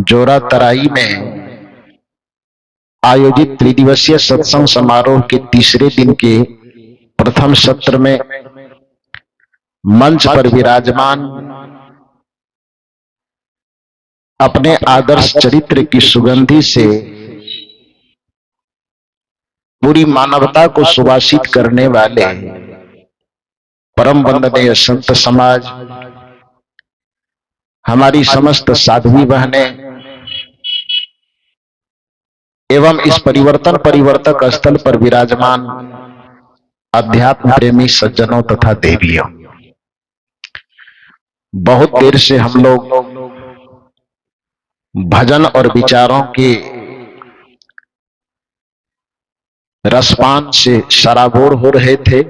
जोरा तराई में आयोजित त्रिदिवसीय सत्संग समारोह के तीसरे दिन के प्रथम सत्र में मंच पर विराजमान अपने आदर्श चरित्र की सुगंधि से पूरी मानवता को सुवासित करने वाले परम वंदनीय संत समाज, हमारी समस्त साध्वी बहनें एवं इस परिवर्तन परिवर्तक स्थल पर विराजमान अध्यात्म प्रेमी सज्जनों तथा देवियों, बहुत देर से हम लोग भजन और विचारों के रसपान से सराबोर हो रहे थे।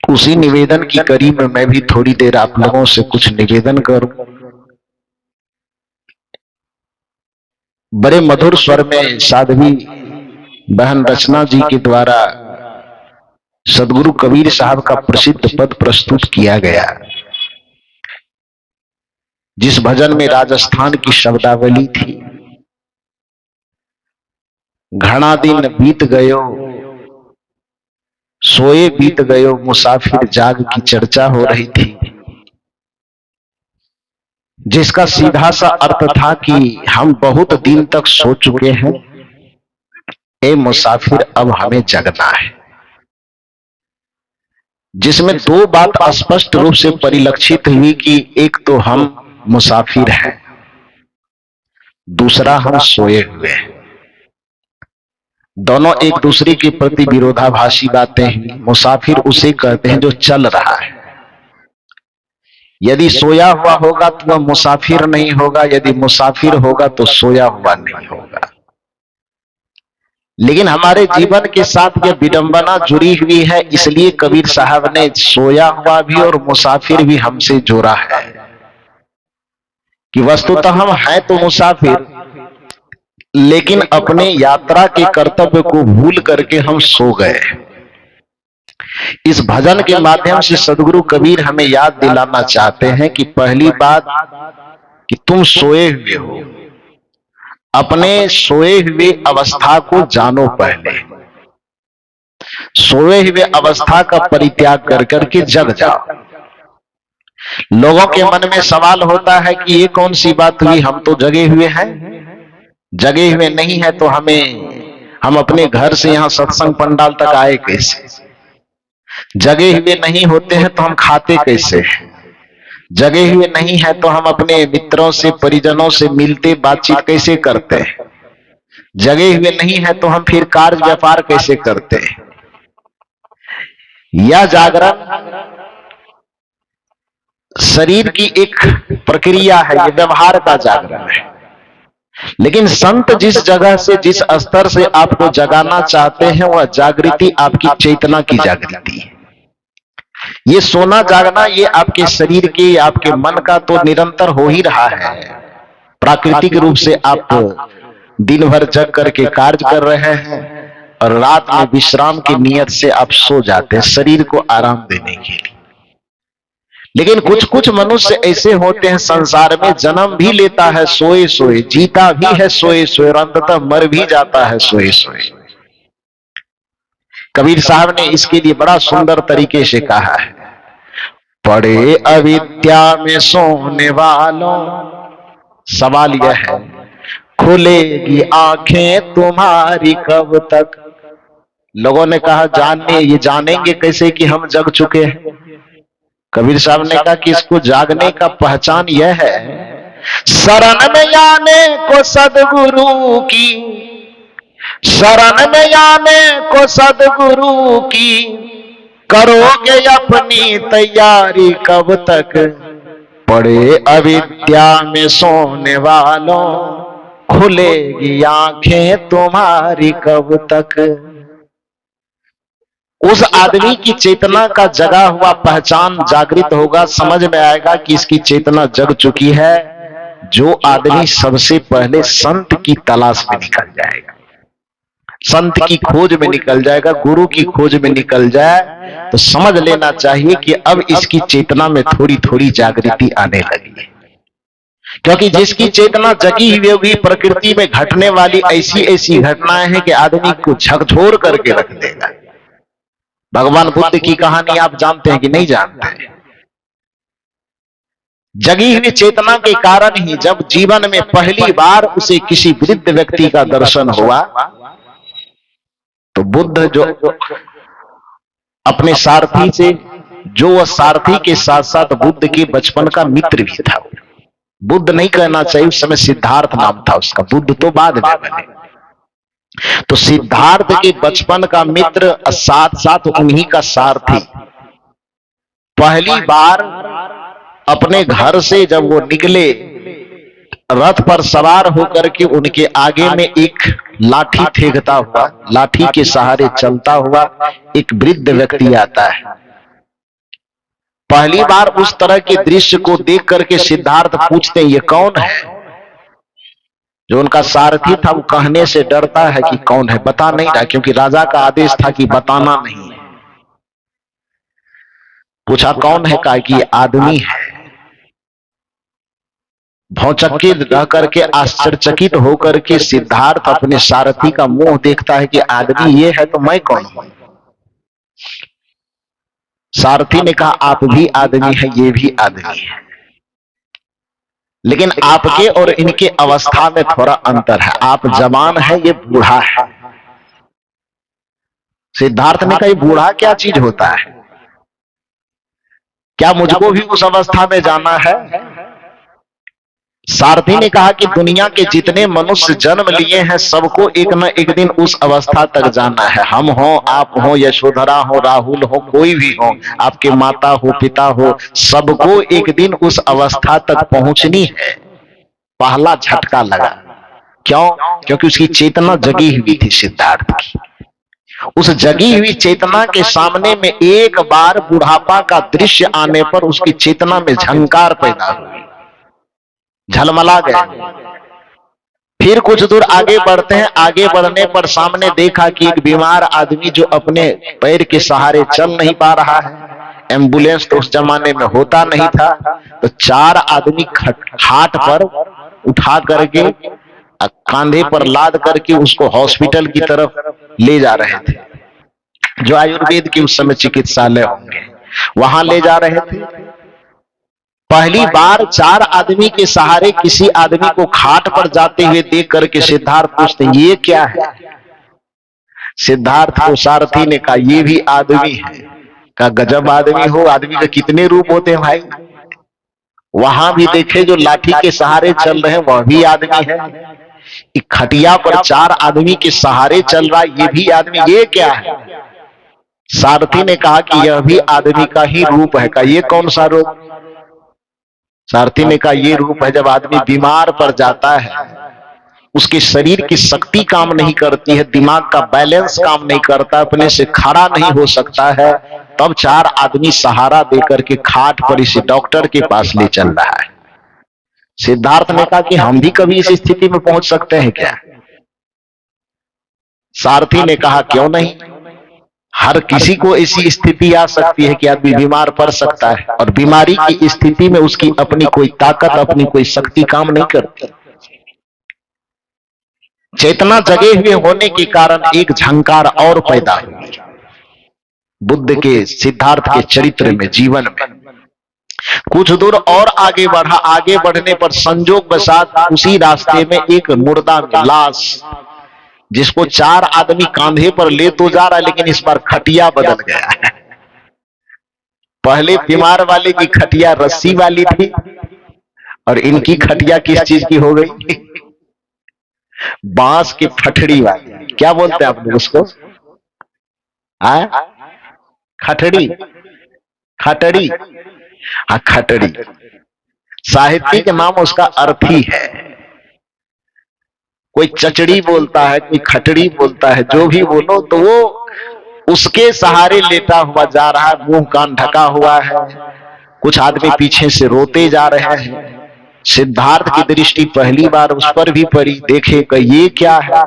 उसी निवेदन की कड़ी में मैं भी थोड़ी देर आप लोगों से कुछ निवेदन करूं। बड़े मधुर स्वर में साध्वी बहन रचना जी के द्वारा सदगुरु कबीर साहब का प्रसिद्ध पद प्रस्तुत किया गया, जिस भजन में राजस्थान की शब्दावली थी। घना दिन बीत गयो सोए बीत गयो मुसाफिर जाग की चर्चा हो रही थी, जिसका सीधा सा अर्थ था कि हम बहुत दिन तक सो चुके हैं, ए मुसाफिर अब हमें जगना है। जिसमें दो बात स्पष्ट रूप से परिलक्षित हुई कि एक तो हम मुसाफिर हैं, दूसरा हम सोए हुए हैं। दोनों एक दूसरे के प्रति विरोधाभासी बातें हैं। मुसाफिर उसे कहते हैं जो चल रहा है। यदि सोया हुआ होगा तो वह मुसाफिर नहीं होगा, यदि मुसाफिर होगा तो सोया हुआ नहीं होगा। लेकिन हमारे जीवन के साथ यह विडंबना जुड़ी हुई है, इसलिए कबीर साहब ने सोया हुआ भी और मुसाफिर भी हमसे जोड़ा है कि वस्तुतः हम हैं तो मुसाफिर, लेकिन अपने यात्रा के कर्तव्य को भूल करके हम सो गए। इस भजन के माध्यम से सदगुरु कबीर हमें याद दिलाना चाहते हैं कि पहली बात कि तुम सोए हुए हो, अपने सोए हुए अवस्था को जानो। पहले सोए हुए अवस्था का परित्याग कर करके जग जाओ। लोगों के मन में सवाल होता है कि ये कौन सी बात हुई, हम तो जगे हुए हैं। जगे हुए नहीं है तो हम अपने घर से यहां सत्संग पंडाल तक आए कैसे? जगे हुए नहीं होते हैं तो हम खाते कैसे? जगे हुए नहीं है तो हम अपने मित्रों से परिजनों से मिलते बातचीत कैसे करते हैं? जगे हुए नहीं है तो हम फिर कार्य व्यापार कैसे करते हैं? यह जागरण शरीर की एक प्रक्रिया है, यह व्यवहार का जागरण है। लेकिन संत जिस जगह से, जिस स्तर से आपको जगाना चाहते हैं, वह जागृति आपकी चेतना की जागृति है। ये सोना जागना ये आपके शरीर के, आपके मन का तो निरंतर हो ही रहा है। प्राकृतिक रूप से आप दिन भर जग करके कार्य कर रहे हैं और रात में विश्राम की नियत से आप सो जाते हैं शरीर को आराम देने के लिए। लेकिन कुछ कुछ मनुष्य ऐसे होते हैं, संसार में जन्म भी लेता है सोए सोए, जीता भी है सोए सोए और अंततः मर भी जाता है सोए सोए। कबीर साहब ने इसके लिए बड़ा सुंदर तरीके से कहा है, पड़े अविद्या में सोने वालों, सवाल यह है खुलेगी आंखें तुम्हारी कब तक। लोगों ने कहा ये जानेंगे कैसे कि हम जग चुके हैं? कबीर साहब ने कहा कि इसको जागने का पहचान यह है, शरण में आने को सदगुरु की, शरण में आने को सदगुरु की, करोगे अपनी तैयारी कब तक। पड़े अविद्या में सोने वालों, खुलेगी आंखें तुम्हारी कब तक। उस आदमी की चेतना का जगा हुआ पहचान जागृत होगा, समझ में आएगा कि इसकी चेतना जग चुकी है, जो आदमी सबसे पहले संत की तलाश में निकल जाएगा, संत की खोज में निकल जाएगा, गुरु की खोज में निकल जाए, तो समझ लेना चाहिए कि अब इसकी चेतना में थोड़ी थोड़ी जागृति आने लगी है। क्योंकि जिसकी चेतना जगी हुई होगी, प्रकृति में घटने वाली ऐसी ऐसी घटनाएं हैं कि आदमी को झकझोर करके रख देगा। भगवान बुद्ध की कहानी आप जानते हैं कि नहीं जानते? जगी हुई चेतना के कारण ही जब जीवन में पहली बार उसे किसी वृद्ध व्यक्ति का दर्शन हुआ, तो बुद्ध जो अपने सारथी से, जो वह सारथी के साथ साथ बुद्ध के बचपन का मित्र भी था। बुद्ध नहीं कहना चाहिए, उस समय सिद्धार्थ नाम था उसका, बुद्ध तो बाद में बने। तो सिद्धार्थ के बचपन का मित्र साथ साथ उन्हीं का सारथी पहली बार अपने घर से जब वो निकले, रथ पर सवार होकर के उनके आगे में एक लाठी फेंकता हुआ, लाठी के सहारे चलता हुआ एक वृद्ध व्यक्ति आता है। पहली बार उस तरह के दृश्य को देख करके सिद्धार्थ पूछते हैं, ये कौन है? जो उनका सारथी था वो कहने से डरता है कि कौन है, बता नहीं रहा, क्योंकि राजा का आदेश था कि बताना नहीं है। पूछा कौन है, कहा कि ये आदमी है। भौचक्कित रह करके, आश्चर्यचकित होकर के सिद्धार्थ अपने सारथी का मुंह देखता है कि आदमी ये है तो मैं कौन हूं? सारथी ने कहा आप भी आदमी है, ये भी आदमी है, लेकिन आपके और इनके अवस्था में थोड़ा अंतर है। आप जवान है, ये बूढ़ा है। सिद्धार्थ ने कहा ये बूढ़ा क्या चीज होता है? क्या मुझको भी उस अवस्था में जाना है? सारथी ने कहा कि दुनिया के जितने मनुष्य जन्म लिए हैं सबको एक न एक दिन उस अवस्था तक जाना है। हम हो, आप हो, यशोधरा हो, राहुल हो, कोई भी हो, आपके माता हो, पिता हो, सबको एक दिन उस अवस्था तक पहुंचनी है। पहला झटका लगा। क्यों? क्योंकि उसकी चेतना जगी हुई थी सिद्धार्थ की। उस जगी हुई चेतना के सामने में एक बार बुढ़ापा का दृश्य आने पर उसकी चेतना में झंकार पैदा हुई, झलमला गए। फिर कुछ दूर आगे बढ़ते हैं। आगे बढ़ने पर सामने देखा कि एक बीमार आदमी जो अपने पैर के सहारे चल नहीं पा रहा है, एम्बुलेंस तो उस जमाने में होता नहीं था, तो चार आदमी हाथ पर उठा करके, कांधे पर लाद करके उसको हॉस्पिटल की तरफ ले जा रहे थे, जो आयुर्वेद के उस समय चिकित्सालय होंगे, वहां ले जा रहे थे। पहली बार चार आदमी के सहारे किसी आदमी को खाट पर जाते हुए देख करके सिद्धार्थ पूछते ये क्या है? सिद्धार्थ को सारथी ने कहा ये भी आदमी है। कहा गजब आदमी हो, आदमी के कितने रूप होते हैं भाई। वहां भी देखे जो लाठी के सहारे चल रहे हैं वह भी आदमी है, एक खटिया पर चार आदमी के सहारे चल रहा ये भी आदमी, ये क्या है? सारथी ने कहा कि यह भी आदमी का ही रूप है। कहा ये कौन सा रूप? सारथी ने कहा ये रूप है जब आदमी बीमार पड़ जाता है, उसके शरीर की शक्ति काम नहीं करती है, दिमाग का बैलेंस काम नहीं करता, अपने से खड़ा नहीं हो सकता है, तब चार आदमी सहारा देकर के खाट पर इसे डॉक्टर के पास ले चल रहा है। सिद्धार्थ ने कहा कि हम भी कभी इस स्थिति में पहुंच सकते हैं क्या? सारथी ने कहा क्यों नहीं, हर किसी को ऐसी स्थिति आ सकती है कि आदमी बीमार पड़ सकता है, और बीमारी की स्थिति में उसकी अपनी कोई ताकत, अपनी कोई शक्ति काम नहीं करती। चेतना जगे हुए होने के कारण एक झंकार और पैदा हुई बुद्ध के, सिद्धार्थ के चरित्र में, जीवन में। कुछ दूर और आगे बढ़ा। आगे बढ़ने पर संजोग वशात उसी रास्ते में एक मुर्दा लाश, जिसको चार आदमी कांधे पर ले तो जा रहा है, लेकिन इस बार खटिया बदल गया है। पहले बीमार वाले की खटिया रस्सी वाली थी और इनकी खटिया किस चीज की हो गई? बांस की फटड़ी वाली। क्या बोलते हैं आप लोग उसको? खटड़ी, खटड़ी, हाँ खटड़ी। साहित्यिक नाम उसका अर्थ ही है। कोई चचड़ी बोलता है, कोई खटड़ी बोलता है, जो भी बोलो, तो वो उसके सहारे लेटा हुआ जा रहा है, मुंह कान ढका हुआ है। कुछ आदमी पीछे से रोते जा रहे हैं। सिद्धार्थ की दृष्टि पहली बार उस पर भी पड़ी, देखे कि ये क्या है।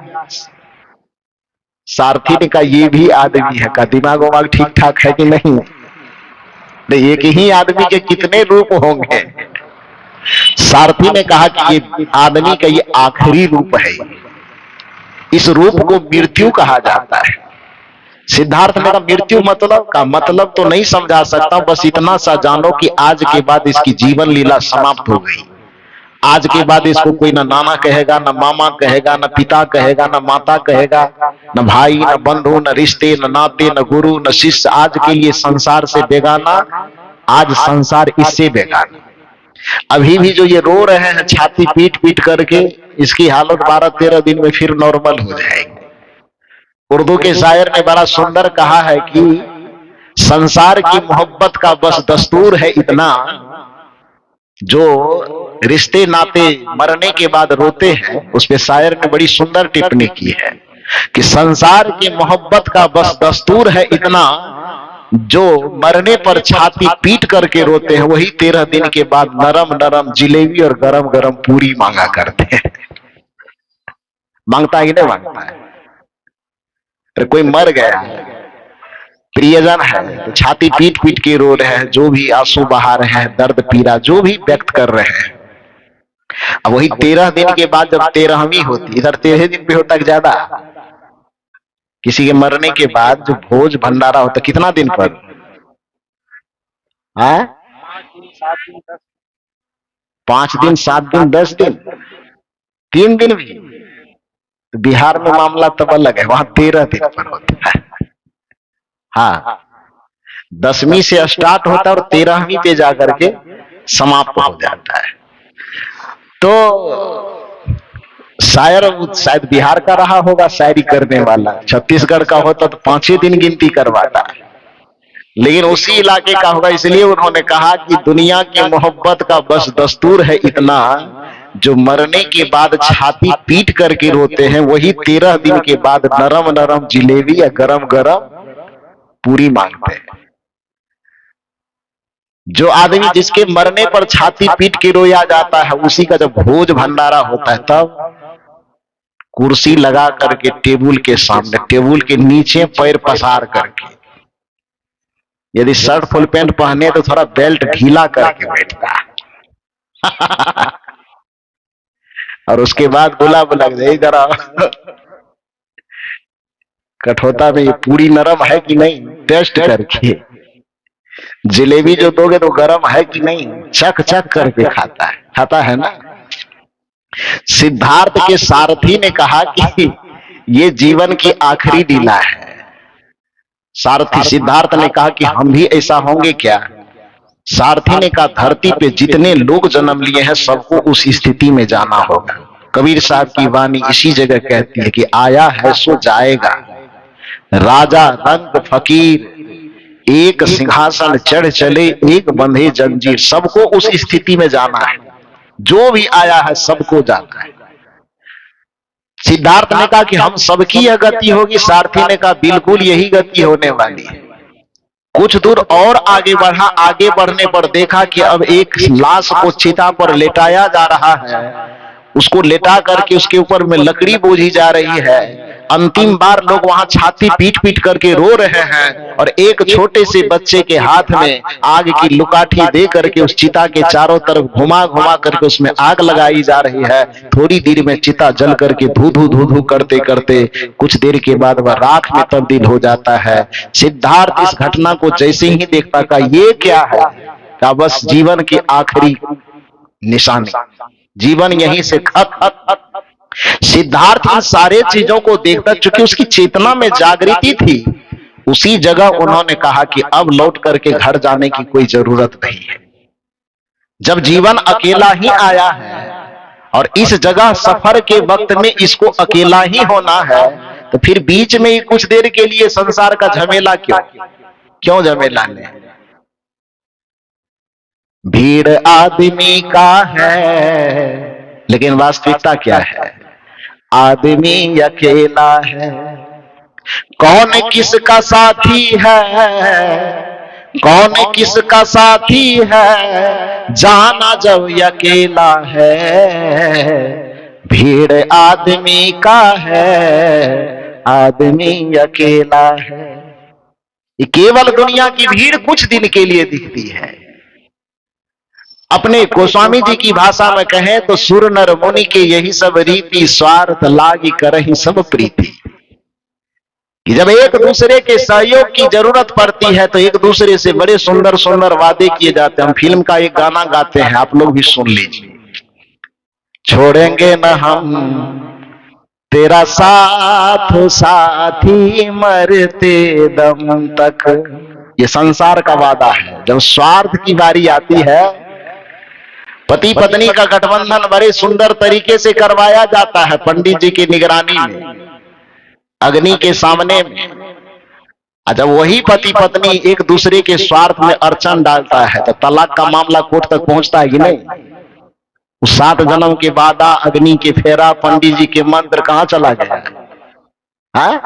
सारथी ने कहा ये भी आदमी है। का दिमाग वमाग ठीक ठाक है कि नहीं? एक ही आदमी के कितने रूप होंगे? सारथी ने कहा कि ये आदमी का ये आखिरी रूप है, इस रूप को मृत्यु कहा जाता है। सिद्धार्थ ने कहा मृत्यु मतलब तो नहीं समझा सकता, बस इतना सा जानो कि आज के बाद इसकी जीवन लीला समाप्त हो गई। आज के बाद इसको कोई ना नाना कहेगा, ना मामा कहेगा, ना पिता कहेगा, ना माता कहेगा, न भाई, न बंधु, न रिश्ते, न नाते, न गुरु, न शिष्य। आज के लिए संसार से बेगाना, आज संसार इससे बेगाना। अभी भी जो ये रो रहे हैं छाती पीट पीट करके, इसकी हालत 12-13 दिन में फिर नॉर्मल हो जाएगी। उर्दू के शायर ने बड़ा सुंदर कहा है कि संसार की मोहब्बत का बस दस्तूर है इतना, जो रिश्ते नाते मरने के बाद रोते हैं। उस पे शायर ने बड़ी सुंदर टिप्पणी की है कि संसार की मोहब्बत का बस दस्तूर है इतना, जो मरने पर छाती पीट करके रोते हैं, वही 13 दिन के बाद नरम नरम जिलेबी और गरम गरम पूरी मांगा करते हैं। मांगता है कि नहीं मांगता है? अरे कोई मर गया है, प्रियजन है, तो छाती पीट पीट के रो रहे हैं, जो भी आंसू बहा रहे हैं, दर्द पीड़ा जो भी व्यक्त कर रहे हैं। अब वही 13 दिन के बाद जब 13वीं होती, इधर 13 दिन पे होता है ज्यादा, किसी के मरने के बाद जो भोज भंडारा होता कितना दिन पर है? 5 दिन, 7 दिन, 10 दिन, 3 दिन भी। बिहार में मामला तब अलग है, वहां 13 दिन पर होता है। हाँ, 10वीं से स्टार्ट होता है और 13वीं पे जाकर के समाप्त हो जाता है। तो शायर शायद बिहार का रहा होगा शायरी करने वाला, छत्तीसगढ़ का होता तो 5 ही दिन गिनती करवाता, लेकिन उसी इलाके का होगा, इसलिए उन्होंने कहा कि दुनिया की मोहब्बत का बस दस्तूर है इतना, जो मरने के बाद छाती पीट करके रोते हैं, वही 13 दिन के बाद नरम नरम जिलेबी या गरम गरम पूरी मांगते हैं। जो आदमी जिसके मरने पर छाती पीट के रोया जाता है, उसी का जब भोज भंडारा होता है तब कुर्सी लगा करके टेबुल के सामने, टेबुल के नीचे पैर पसार करके, यदि शर्ट फुल पैंट पहने तो थोड़ा बेल्ट ढीला करके बैठता है। और उसके बाद बुला जरा कठोता में ये पूरी नरम है कि नहीं टेस्ट करके, जलेबी जो दोगे तो गरम है कि नहीं चक चक करके खाता है ना। सिद्धार्थ के सारथी ने कहा कि ये जीवन की आखिरी लीला है। सारथी सिद्धार्थ ने कहा कि हम भी ऐसा होंगे क्या? सारथी ने कहा धरती पे जितने लोग जन्म लिए हैं सबको उस स्थिति में जाना होगा। कबीर साहब की वाणी इसी जगह कहती है कि आया है सो जाएगा, राजा रंग फकीर एक सिंहासन चढ़ चले, एक बंधे जंजीर। सबको उस स्थिति में जाना है, जो भी आया है सबको जाना है। सिद्धार्थ ने कहा कि हम सबकी यह गति होगी। सारथी ने कहा बिल्कुल यही गति होने वाली है। कुछ दूर और आगे बढ़ा, आगे बढ़ने पर देखा कि अब एक लाश को चिता पर लेटाया जा रहा है, उसको लेटा करके उसके ऊपर में लकड़ी बोझी जा रही है। अंतिम बार लोग वहां छाती पीट पीट करके रो रहे हैं और एक छोटे से बच्चे के हाथ में आग की लुकाठी दे करके उस चिता के चारों तरफ घुमा घुमा करके उसमें आग लगाई जा रही है। थोड़ी देर में चिता जल करके धू धू धू धू करते करते कुछ देर के बाद वह राख में तब्दील हो जाता है। सिद्धार्थ इस घटना को जैसे ही देखता का ये क्या है, का बस जीवन की आखिरी निशानी, जीवन यहीं से खत्म। सिद्धार्थ इन सारे चीजों को देखता, चूंकि उसकी चेतना में जागृति थी, उसी जगह उन्होंने कहा कि अब लौट करके घर जाने की कोई जरूरत नहीं है। जब जीवन अकेला ही आया है और इस जगह सफर के वक्त में इसको अकेला ही होना है, तो फिर बीच में ही कुछ देर के लिए संसार का झमेला क्यों झमेला ले? भीड़ आदमी का है, लेकिन वास्तविकता क्या है? आदमी अकेला है। कौन किसका साथी है, कौन किसका साथी है, जाना जब अकेला है। भीड़ आदमी का है, आदमी अकेला है। ये केवल दुनिया की भीड़ कुछ दिन के लिए दिखती है। अपने गोस्वामी जी की भाषा में कहें तो सुर नर मुनि के यही सब रीति, स्वार्थ लागी करहि सब प्रीति। कि जब एक दूसरे के सहयोग की जरूरत पड़ती है तो एक दूसरे से बड़े सुंदर सुंदर वादे किए जाते हैं। हम फिल्म का एक गाना गाते हैं, आप लोग भी सुन लीजिए। छोड़ेंगे न हम तेरा साथ साथी मरते दम तक। ये संसार का वादा है। जब स्वार्थ की बारी आती है, पति पत्नी का गठबंधन बड़े सुंदर तरीके से करवाया जाता है पंडित जी की निगरानी में, अग्नि के सामने में। जब वही पति पत्नी एक दूसरे के स्वार्थ में अड़चन डालता है तो तलाक का मामला कोर्ट तक पहुंचता है कि नहीं? 7 जन्म के वादा, अग्नि के फेरा, पंडित जी के मंत्र कहां चला गया है?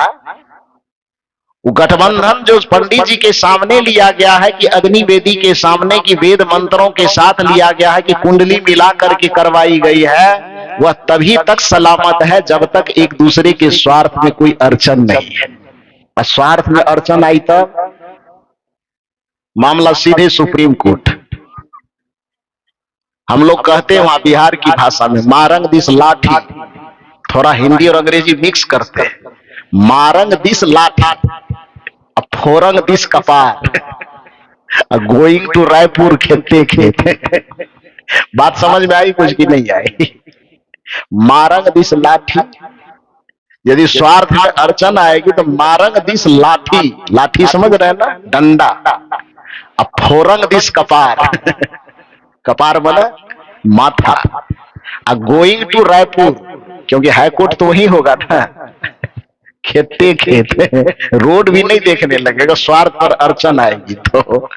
वो गठबंधन जो पंडित जी के सामने लिया गया है कि अग्नि वेदी के सामने की वेद मंत्रों के साथ लिया गया है कि कुंडली मिला करके करवाई गई है, वह तभी तक सलामत है जब तक एक दूसरे के स्वार्थ में कोई अड़चन नहीं है। और स्वार्थ में अड़चन आई तब मामला सीधे सुप्रीम कोर्ट। हम लोग कहते हैं वहां बिहार की भाषा में मारंग दिस लाठी, थोड़ा हिंदी और अंग्रेजी मिक्स करते हैं। मारंग दिस लाठी, फोरंग दिस कपार, गोइंग टू रायपुर खेते खेते। बात समझ में आई कुछ की नहीं आई? मारंग दिस लाठी, यदि स्वार्थ में अड़चन आएगी तो मारंग दिस लाठी, लाठी समझ रहे हैं ना, डंडा। अब फोरंग दिस कपार, कपार बोला माथा। गोइंग टू रायपुर, क्योंकि हाईकोर्ट तो वही होगा ना, खेते खेते रोड भी नहीं देखने लगेगा, स्वार्थ पर अड़चन आएगी तो।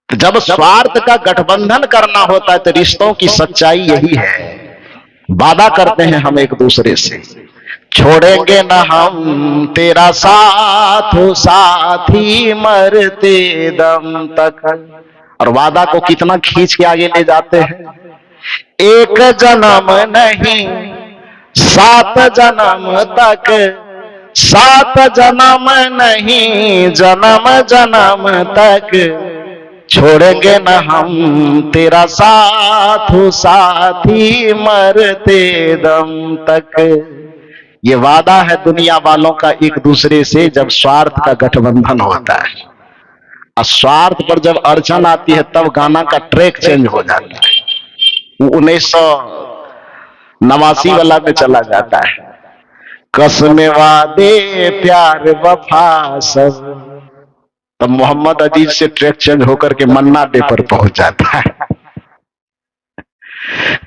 जब स्वार्थ का गठबंधन करना होता है तो रिश्तों की सच्चाई यही है। वादा करते हैं हम एक दूसरे से, छोड़ेंगे न हम तेरा साथ साथी मरते दम तक। और वादा को कितना खींच के आगे ले जाते हैं। 1 जन्म नहीं 7 जन्म तक, 7 जन्म नहीं जन्म जन्म तक, छोड़ेंगे न हम तेरा साथ साथी मरते दम तक। ये वादा है दुनिया वालों का एक दूसरे से जब स्वार्थ का गठबंधन होता है। और स्वार्थ पर जब अड़चन आती है तब गाना का ट्रैक चेंज हो जाता है, 1989 वाला में चला जाता है। कसमें वादे प्यार वफा सब, तब मोहम्मद अजीज से ट्रैक चेंज होकर के मन्ना डे पर पहुंच जाता है।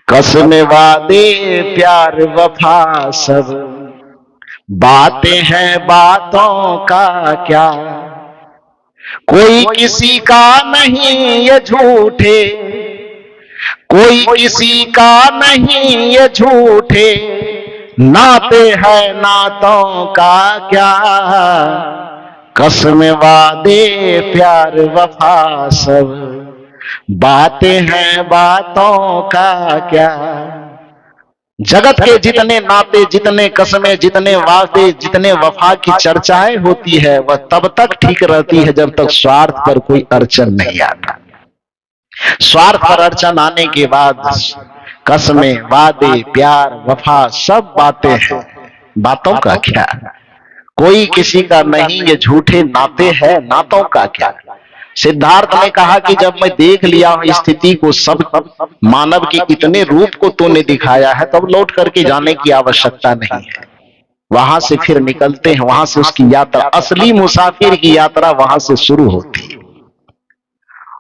कसमें वादे प्यार वफा सब, बातें हैं बातों का क्या, कोई किसी का नहीं ये झूठे, कोई किसी का नहीं ये झूठे, नाते हैं नातों का क्या, कसमें वादे प्यार वफा सब, बातें हैं बातों का क्या। जगत के जितने नाते, जितने कसमें, जितने वादे, जितने वफा की चर्चाएं होती है वह तब तक ठीक रहती है जब तक स्वार्थ पर कोई अड़चन नहीं आता। स्वार्थ पर अड़चन आने के बाद कसमें वादे प्यार वफा सब बातें हैं, बातों का क्या, कोई किसी का नहीं ये झूठे नाते हैं, नातों का क्या। सिद्धार्थ ने कहा कि जब मैं देख लिया हूं स्थिति को, सब मानव के इतने रूप को तूने दिखाया है, तब लौट करके जाने की आवश्यकता नहीं है। वहां से फिर निकलते हैं, वहां से उसकी यात्रा, असली मुसाफिर की यात्रा वहां से शुरू होती है।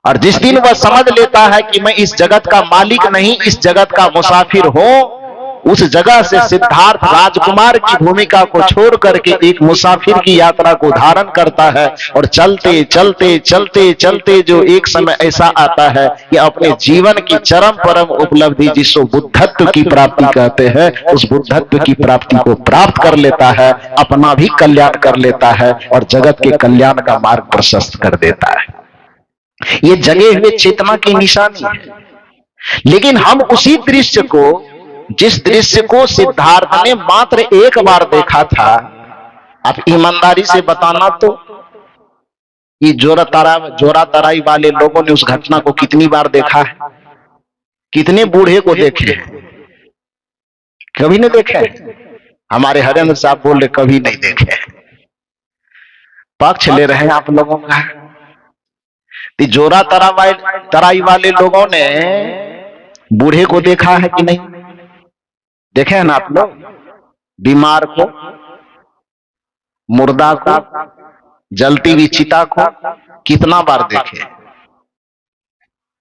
और जिस दिन वह समझ लेता है कि मैं इस जगत का मालिक नहीं, इस जगत का मुसाफिर हूं, उस जगह से सिद्धार्थ राजकुमार की भूमिका को छोड़ करके एक मुसाफिर की यात्रा को धारण करता है। और चलते चलते चलते चलते जो एक समय ऐसा आता है कि अपने जीवन की चरम परम उपलब्धि जिसको बुद्धत्व की प्राप्ति कहते हैं, उस बुद्धत्व की प्राप्ति को प्राप्त कर लेता है, अपना भी कल्याण कर लेता है और जगत के कल्याण का मार्ग प्रशस्त कर देता है। ये जगे हुए चेतना की निशानी है। लेकिन हम उसी दृश्य को, जिस दृश्य को सिद्धार्थ ने मात्र एक बार देखा था, आप ईमानदारी से बताना तो कि जोरा तराई वाले लोगों ने उस घटना को कितनी बार देखा है, कितने बूढ़े को देखे हैं, कभी नहीं देखे हैं। हमारे हरेंद्र साहब बोल रहे कभी नहीं देखे हैं। पक्ष ले रहे हैं आप लोगों का। जोरा तराई वाले लोगों ने बूढ़े को देखा है कि नहीं देखे हैं ना आप लोग? बीमार को, मुर्दा को, जलती हुई चिता को कितना बार देखे?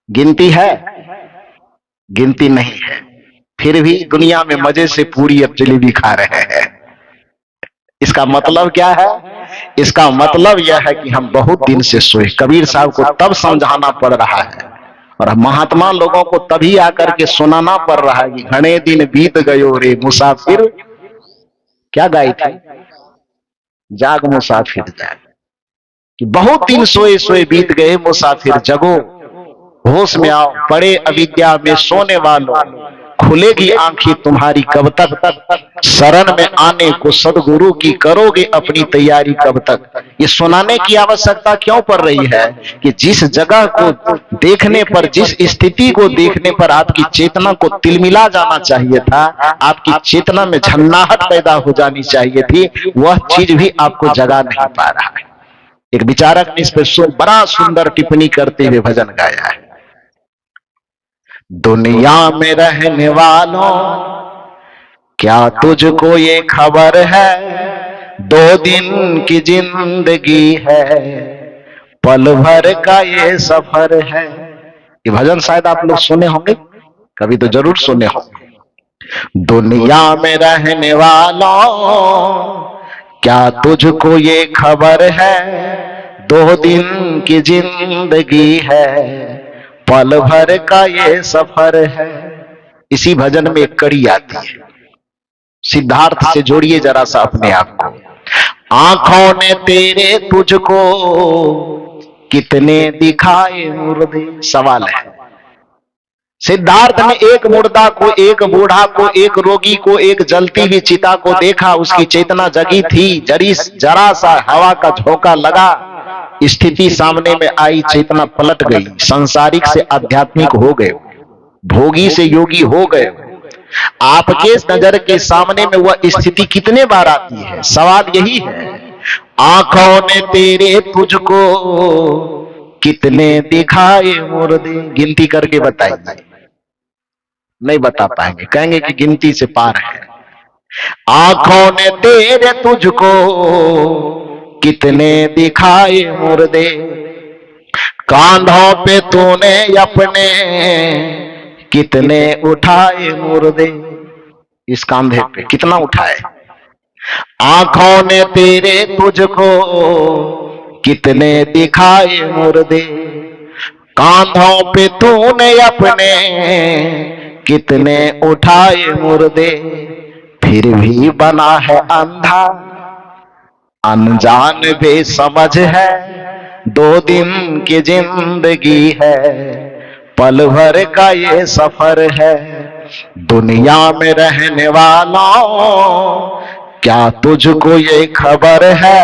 गिनती है? गिनती नहीं है। फिर भी दुनिया में मजे से पूरी और जलेबी खा रहे हैं। इसका मतलब क्या है? इसका मतलब यह है कि हम बहुत दिन से सोए। कबीर साहब को तब समझाना पड़ रहा है और महात्मा लोगों को तभी आकर के सुनाना पड़ रहा है कि घने दिन बीत गयो रे मुसाफिर। क्या गाई थी? जाग मुसाफिर जाग, कि बहुत दिन सोए सोए बीत गए मुसाफिर, जगो होश में आओ, पड़े अविद्या में सोने वालों, खुलेगी आंखें तुम्हारी कब तक, शरण में आने को सदगुरु की करोगे अपनी तैयारी कब तक। ये सुनाने की आवश्यकता क्यों पड़ रही है कि जिस जगह को देखने पर, जिस स्थिति को देखने पर आपकी चेतना को तिलमिला जाना चाहिए था, आपकी चेतना में झन्नाहट पैदा हो जानी चाहिए थी, वह चीज भी आपको जगा नहीं पा रहा है। एक विचारक ने इस पर बड़ा सुंदर टिप्पणी करते हुए भजन गाया है। दुनिया में रहने वालों क्या तुझको ये खबर है, 2 दिन की जिंदगी है, पल भर का ये सफर है। ये भजन शायद आप लोग सुने होंगे, कभी तो जरूर सुने होंगे। दुनिया में रहने वालों क्या तुझको ये खबर है, 2 दिन की जिंदगी है, पल भर का ये सफर है। इसी भजन में एक कड़ी आती है, सिद्धार्थ से जोड़िए जरा सा अपने आप को। आंखों ने तेरे तुझको कितने दिखाए मुर्दे। सवाल है, सिद्धार्थ ने एक मुर्दा को, एक बूढ़ा को, एक रोगी को, एक जलती हुई चिता को देखा। उसकी चेतना जगी थी, जरा सा हवा का झोंका लगा, स्थिति सामने में आई, चेतना पलट गई, संसारिक से आध्यात्मिक हो गए, भोगी से योगी हो गए। आपके नजर के सामने में वह स्थिति कितने बार आती है? सवाल यही है। आंखों ने तेरे तुझको कितने दिखाए मुर्दे। गिनती करके बताइए। नहीं बता पाएंगे, कहेंगे कि गिनती से पार है। आंखों ने तेरे तुझको कितने दिखाए मुर्दे, कांधों पे तूने अपने कितने उठाए मुर्दे। इस कांधे पे कितना उठाए? आंखों ने तेरे तुझको कितने दिखाए मुर्दे, कांधों पे तूने अपने कितने उठाए मुर्दे, फिर भी बना है अंधा, अनजान बेसमझ है, 2 दिन की जिंदगी है, पल भर का ये सफर है। दुनिया में रहने वालों क्या तुझको ये खबर है,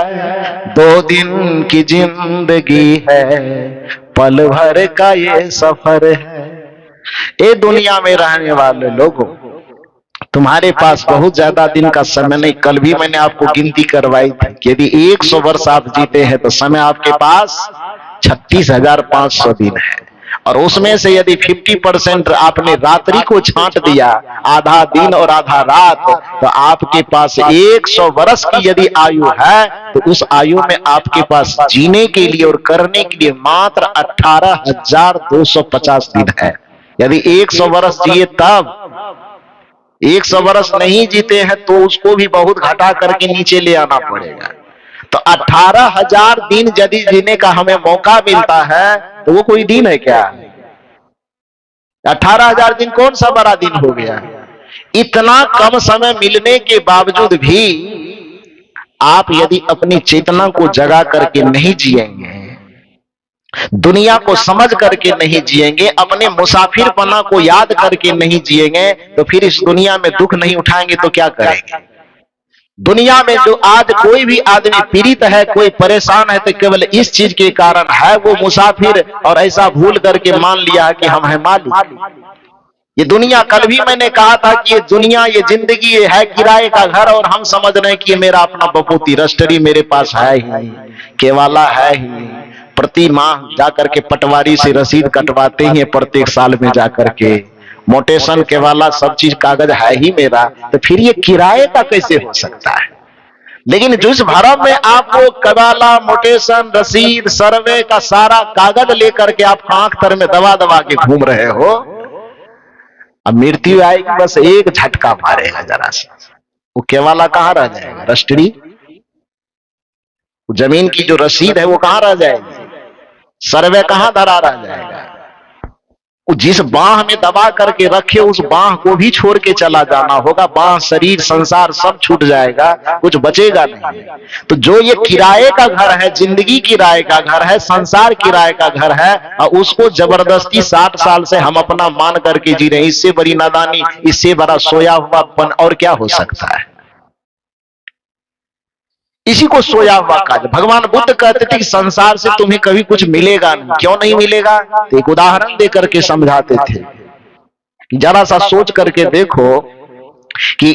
2 दिन की जिंदगी है, पल भर का ये सफर है। ये दुनिया में रहने वाले लोगों, तुम्हारे पास बहुत ज्यादा दिन का समय नहीं। कल भी मैंने आपको गिनती करवाई थी कि यदि 100 वर्ष आप जीते हैं तो समय आपके पास 36,500 दिन है, और उसमें से यदि 50% आपने रात्रि को छांट दिया, आधा दिन और आधा रात, तो आपके पास 100 वर्ष की यदि आयु है तो उस आयु में आपके पास जीने के लिए और करने के लिए मात्र 18,250 दिन है। यदि 100 वर्ष जिए तब, 100 वर्ष नहीं जीते हैं तो उसको भी बहुत घटा करके नीचे ले आना पड़ेगा। तो 18,000 दिन यदि जीने का हमें मौका मिलता है तो वो कोई दिन है क्या? 18,000 दिन कौन सा बड़ा दिन हो गया? इतना कम समय मिलने के बावजूद भी आप यदि अपनी चेतना को जगा करके नहीं जिएंगे, दुनिया को समझ करके नहीं जिएंगे, अपने मुसाफिरपना को याद करके नहीं जिएंगे, तो फिर इस दुनिया में दुख नहीं उठाएंगे तो क्या करेंगे? दुनिया में जो आज कोई भी आदमी पीड़ित है, कोई परेशान है, तो केवल इस चीज के कारण है, वो मुसाफिर और ऐसा भूल करके मान लिया है कि हम हैं मालिक। ये दुनिया, कल भी मैंने कहा था कि ये दुनिया, ये जिंदगी, ये है किराए का घर, और हम समझ रहे हैं कि ये मेरा अपना बपोती रजिस्ट्री मेरे पास है ही, केवाला है ही, प्रति माह जाकर के पटवारी से रसीद कटवाते ही प्रत्येक साल में जाकर के, मोटेशन केवाला सब चीज कागज है ही मेरा, तो फिर ये किराए का कैसे हो सकता है? लेकिन जिस भरम में आपको कबाला, मोटेशन, रसीद, सर्वे का सारा कागज लेकर के आप आंख तर में दबा दबा के घूम रहे हो, अब मृत्यु आएगी, बस एक झटका मारेगा जरा सा, वो केवाला कहां रह जाएगा? रजिस्ट्री, जमीन की जो रसीद है वो कहां रह जाएगी? सर्वे कहां धरा रह जाएगा? जिस बाह में दबा करके रखे उस बाह को भी छोड़ के चला जाना होगा। बाह, शरीर, संसार सब छूट जाएगा, कुछ बचेगा नहीं। तो जो ये किराए का घर है, जिंदगी किराए का घर है, संसार किराए का घर है, और उसको जबरदस्ती 60 साल से हम अपना मान करके जी रहे हैं, इससे बड़ी नादानी, इससे बड़ा सोया हुआपन और क्या हो सकता है? इसी को सोया हुआ काज। भगवान बुद्ध कहते थे कि संसार से तुम्हें कभी कुछ मिलेगा नहीं। क्यों नहीं मिलेगा? तो एक उदाहरण दे करके समझाते थे, जरा सा सोच करके देखो कि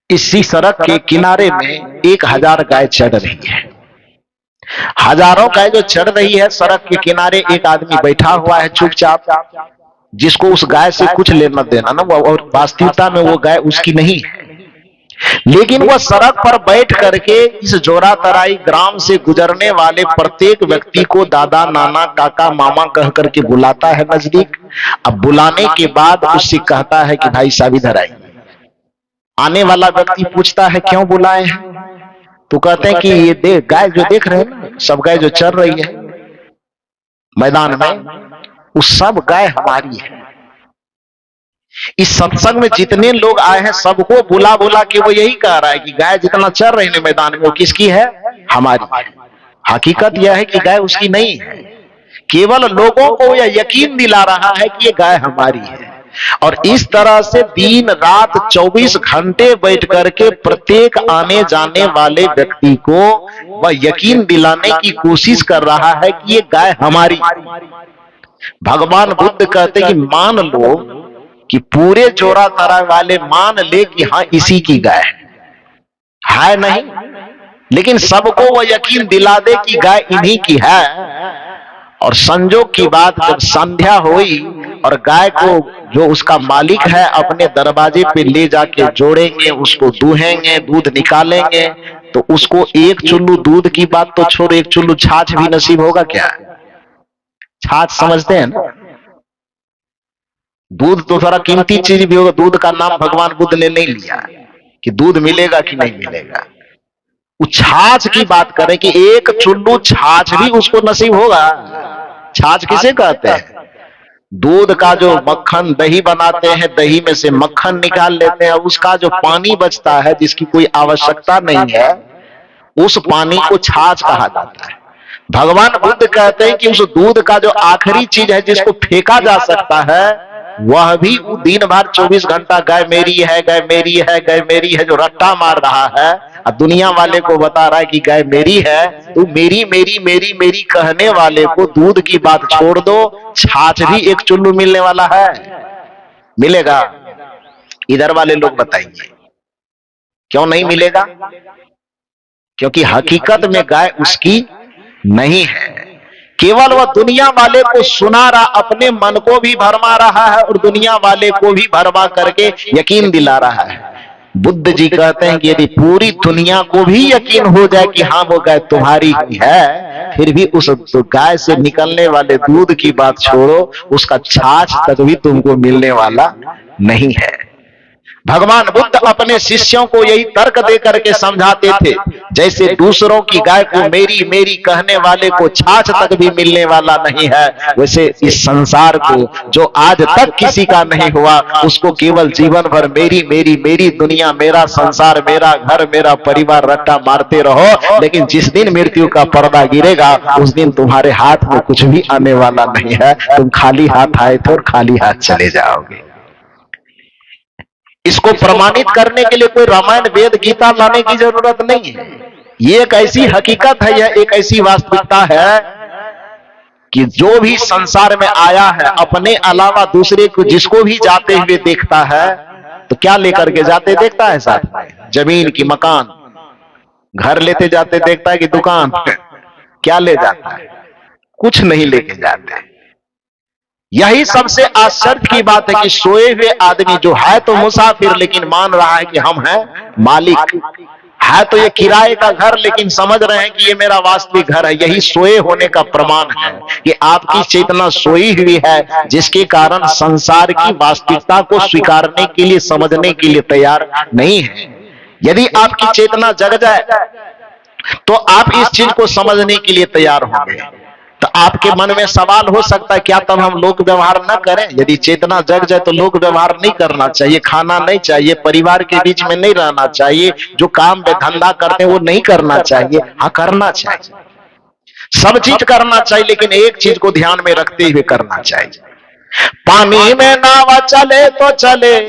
इसी सड़क के किनारे में 1000 गाय चढ़ रही है, हजारों गाय जो चढ़ रही है, सड़क के किनारे एक आदमी बैठा हुआ है चुपचाप, जिसको उस गाय से कुछ लेना देना ना, और वास्तविकता में वो गाय उसकी नहीं है, लेकिन वह सड़क पर बैठ करके इस जोरा तराई ग्राम से गुजरने वाले प्रत्येक व्यक्ति को दादा, नाना, काका, मामा कह करके बुलाता है नजदीक। अब बुलाने के बाद उससे कहता है कि भाई साहब इधर आइए। आने वाला व्यक्ति पूछता है क्यों बुलाए हैं? तो कहते हैं कि ये गाय जो देख रहे हैं ना, सब गाय जो चल रही है मैदान में, वो सब गाय हमारी है। इस सत्संग में जितने लोग आए हैं सबको बुला बुला के वो यही कह रहा है कि गाय जितना चल रही है मैदान में वो किसकी है? हमारी। हकीकत यह है कि गाय उसकी नहीं है, केवल लोगों को यह यकीन दिला रहा है कि ये गाय हमारी है। और इस तरह से दिन रात 24 घंटे बैठ करके प्रत्येक आने जाने वाले व्यक्ति को वह यकीन दिलाने की कोशिश कर रहा है कि ये गाय हमारी। भगवान बुद्ध कहते कि मान लो कि पूरे जोरा तरा वाले मान ले कि हाँ इसी की गाय है नहीं, लेकिन सबको वो यकीन दिला दे कि गाय इन्हीं की है। और संजोग की बात, जब संध्या हुई और गाय को जो उसका मालिक है अपने दरवाजे पे ले जाके जोड़ेंगे, उसको दूहेंगे, दूध निकालेंगे, तो उसको एक चुल्लू दूध की बात तो छोड़, एक चुल्लू छाछ भी नसीब होगा क्या? छाछ समझते हैं ना? दूध तो थोड़ा कीमती चीज भी होगा, दूध का नाम भगवान बुद्ध ने नहीं लिया कि दूध मिलेगा कि नहीं मिलेगा। वो छाछ की बात करें कि एक चुल्लू छाछ भी उसको नसीब होगा। छाछ किसे कहते हैं? दूध का जो मक्खन, दही बनाते हैं, दही में से मक्खन निकाल लेते हैं, उसका जो पानी बचता है जिसकी कोई आवश्यकता नहीं है, उस पानी को छाछ कहा जाता है। भगवान बुद्ध कहते हैं कि उस दूध का जो आखिरी चीज है जिसको फेंका जा सकता है, वह भी दिन भर 24 घंटा गाय मेरी है, गाय मेरी है, गाय मेरी है जो रट्टा मार रहा है, और दुनिया वाले को बता रहा है कि गाय मेरी है। तो मेरी मेरी मेरी मेरी कहने वाले को दूध की बात छोड़ दो, छाछ भी एक चुल्लू मिलने वाला है, मिलेगा? इधर वाले लोग बताइए क्यों नहीं मिलेगा? क्योंकि हकीकत में गाय उसकी नहीं है, केवल वह दुनिया वाले को सुना रहा, अपने मन को भी भरमा रहा है और दुनिया वाले को भी भरमा करके यकीन दिला रहा है। बुद्ध जी कहते हैं कि यदि पूरी दुनिया को भी यकीन हो जाए कि हाँ वो गाय तुम्हारी ही है, फिर भी उस गाय से निकलने वाले दूध की बात छोड़ो, उसका छाछ तक भी तुमको मिलने वाला नहीं है। भगवान बुद्ध अपने शिष्यों को यही तर्क दे करके समझाते थे, जैसे दूसरों की गाय को मेरी मेरी कहने वाले को छाछ तक भी मिलने वाला नहीं है, वैसे इस संसार को जो आज तक किसी का नहीं हुआ, उसको केवल जीवन भर मेरी मेरी मेरी दुनिया, मेरा संसार, मेरा घर, मेरा परिवार रट्टा मारते रहो, लेकिन जिस दिन मृत्यु का पर्दा गिरेगा उस दिन तुम्हारे हाथ में कुछ भी आने वाला नहीं है। तुम खाली हाथ आए थे और खाली हाथ चले जाओगे। इसको प्रमाणित करने के लिए कोई रामायण वेद गीता लाने की जरूरत नहीं है। ये एक ऐसी हकीकत है, यह एक ऐसी वास्तविकता है कि जो भी संसार में आया है अपने अलावा दूसरे को जिसको भी जाते हुए देखता है तो क्या लेकर के जाते देखता है? साथ में जमीन की, मकान, घर लेते जाते देखता है कि दुकान? क्या ले जाता है? कुछ नहीं लेके जाते। यही सबसे आश्चर्य की बात है कि सोए हुए आदमी जो है तो मुसाफिर लेकिन मान रहा है कि हम हैं मालिक। है तो ये किराए का घर लेकिन समझ रहे हैं कि ये मेरा वास्तविक घर है। यही सोए होने का प्रमाण है कि आपकी चेतना सोई हुई है, जिसके कारण संसार की वास्तविकता को स्वीकारने के लिए, समझने के लिए तैयार नहीं है। यदि आपकी चेतना जग जाए तो आप इस चीज को समझने के लिए तैयार होंगे। तो आपके मन में सवाल हो सकता है क्या तब हम लोक व्यवहार न करें? यदि चेतना जग जाए तो लोक व्यवहार नहीं करना चाहिए, खाना नहीं चाहिए, परिवार के बीच में नहीं रहना चाहिए, जो काम में धंधा करते हैं वो नहीं करना चाहिए। हाँ, करना चाहिए, सब चीज करना चाहिए, लेकिन एक चीज को ध्यान में रखते हुए करना चाहिए। पानी में नाव चले तो चले,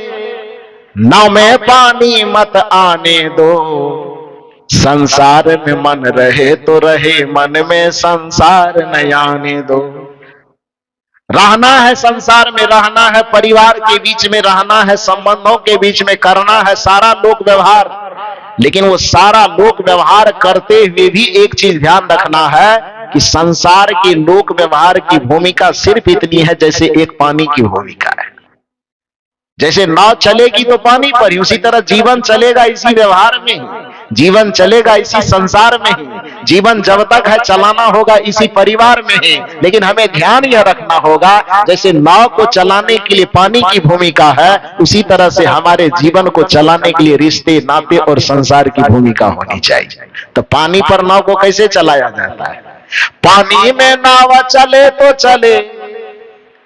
नाव में पानी मत आने दो। संसार में मन रहे तो रहे, मन में संसार न आने दो। रहना है संसार में, रहना है परिवार के बीच में, रहना है संबंधों के बीच में, करना है सारा लोक व्यवहार। लेकिन वो सारा लोक व्यवहार करते हुए भी एक चीज ध्यान रखना है कि संसार के लोक व्यवहार की भूमिका सिर्फ इतनी है जैसे एक पानी की भूमिका है। जैसे नाव चलेगी तो पानी पर ही, उसी तरह जीवन चलेगा इसी व्यवहार में ही, जीवन चलेगा इसी संसार में ही। जीवन जब तक है चलाना होगा इसी परिवार में ही। लेकिन हमें ध्यान यह रखना होगा जैसे नाव को चलाने के लिए पानी की भूमिका है, उसी तरह से हमारे जीवन को चलाने के लिए रिश्ते, नाते और संसार की भूमिका होनी चाहिए। तो पानी पर नाव को कैसे चलाया जाता है? पानी में नाव चले तो चले,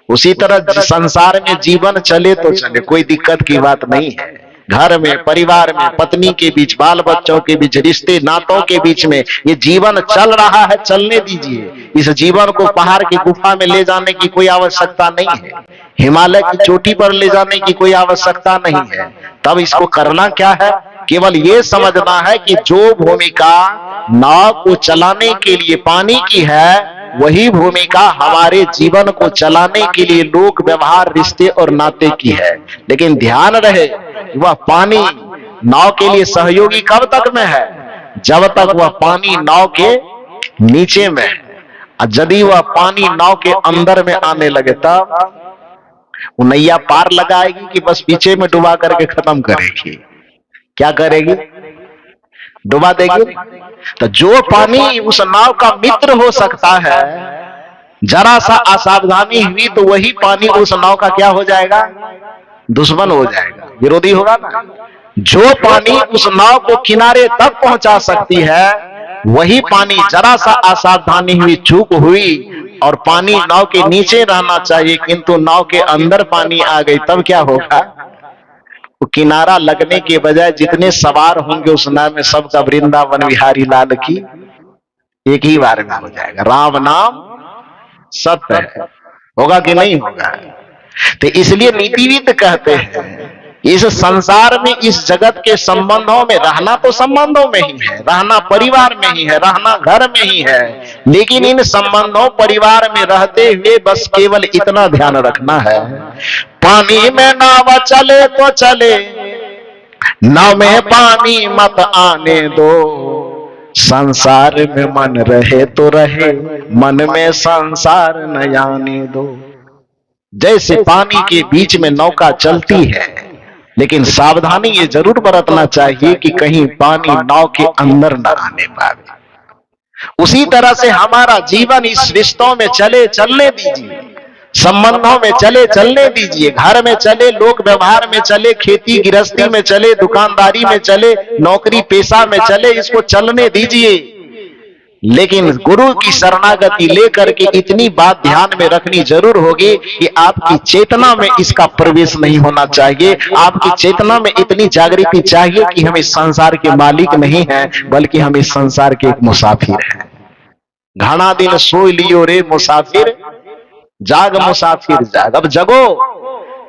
उसी तरह संसार में जीवन चले तो चले, कोई दिक्कत की बात नहीं है। घर में, परिवार में, पत्नी के बीच, बाल बच्चों के बीच, रिश्ते नातों के बीच में ये जीवन चल रहा है, चलने दीजिए। इस जीवन को पहाड़ की गुफा में ले जाने की कोई आवश्यकता नहीं है, हिमालय की चोटी पर ले जाने की कोई आवश्यकता नहीं है। तब इसको करना क्या है? केवल ये समझना है कि जो भूमिका नाव को चलाने के लिए पानी की है, वही भूमिका हमारे जीवन को चलाने के लिए लोक व्यवहार, रिश्ते और नाते की है। लेकिन ध्यान रहे वह पानी नाव के लिए सहयोगी कब तक में है? जब तक वह पानी नाव के नीचे में है। यदि वह पानी नाव के अंदर में आने लगे तब वो नैया पार लगाएगी कि बस पीछे में डुबा करके खत्म करेगी? क्या करेगी? डुबा देगी। तो जो पानी उस नाव का मित्र हो सकता है, जरा सा असावधानी हुई तो वही पानी उस नाव का क्या हो जाएगा? दुश्मन हो जाएगा, विरोधी होगा ना। जो पानी उस नाव को किनारे तक पहुंचा सकती है, वही पानी जरा सा असावधानी हुई, चूक हुई और पानी नाव के नीचे रहना चाहिए, किंतु नाव के अंदर पानी आ गई, तब क्या होगा? तो किनारा लगने के बजाय जितने सवार होंगे उस नाव में, सबका वृंदावन बिहारी लाल की एक ही बार में हो जाएगा। राम नाम सत्य है, होगा कि नहीं होगा? तो इसलिए नीतिविद कहते हैं इस संसार में, इस जगत के संबंधों में रहना तो संबंधों में ही है, रहना परिवार में ही है, रहना घर में ही है। लेकिन इन संबंधों परिवार में रहते हुए बस केवल इतना ध्यान रखना है, पानी में नाव चले तो चले, नाव में पानी मत आने दो। संसार में मन रहे तो रहे, मन में संसार न आने दो। जैसे पानी के बीच में नौका चलती है, लेकिन सावधानी ये जरूर बरतना चाहिए कि कहीं पानी नाव के अंदर न आने पाए। उसी तरह से हमारा जीवन इस रिश्तों में चले, चलने दीजिए, संबंधों में चले, चलने दीजिए, घर में चले, लोक व्यवहार में चले, खेती गृहस्थी में चले, दुकानदारी में चले, नौकरी पेशा में चले, इसको चलने दीजिए। लेकिन गुरु की शरणागति लेकर के इतनी बात ध्यान में रखनी जरूर होगी कि आपकी चेतना में इसका प्रवेश नहीं होना चाहिए। आपकी चेतना में इतनी जागृति चाहिए कि हम इस संसार के मालिक नहीं हैं, बल्कि हम इस संसार के एक मुसाफिर हैं। घना दिन सोई लियो रे मुसाफिर, जाग मुसाफिर जाग। अब जगो,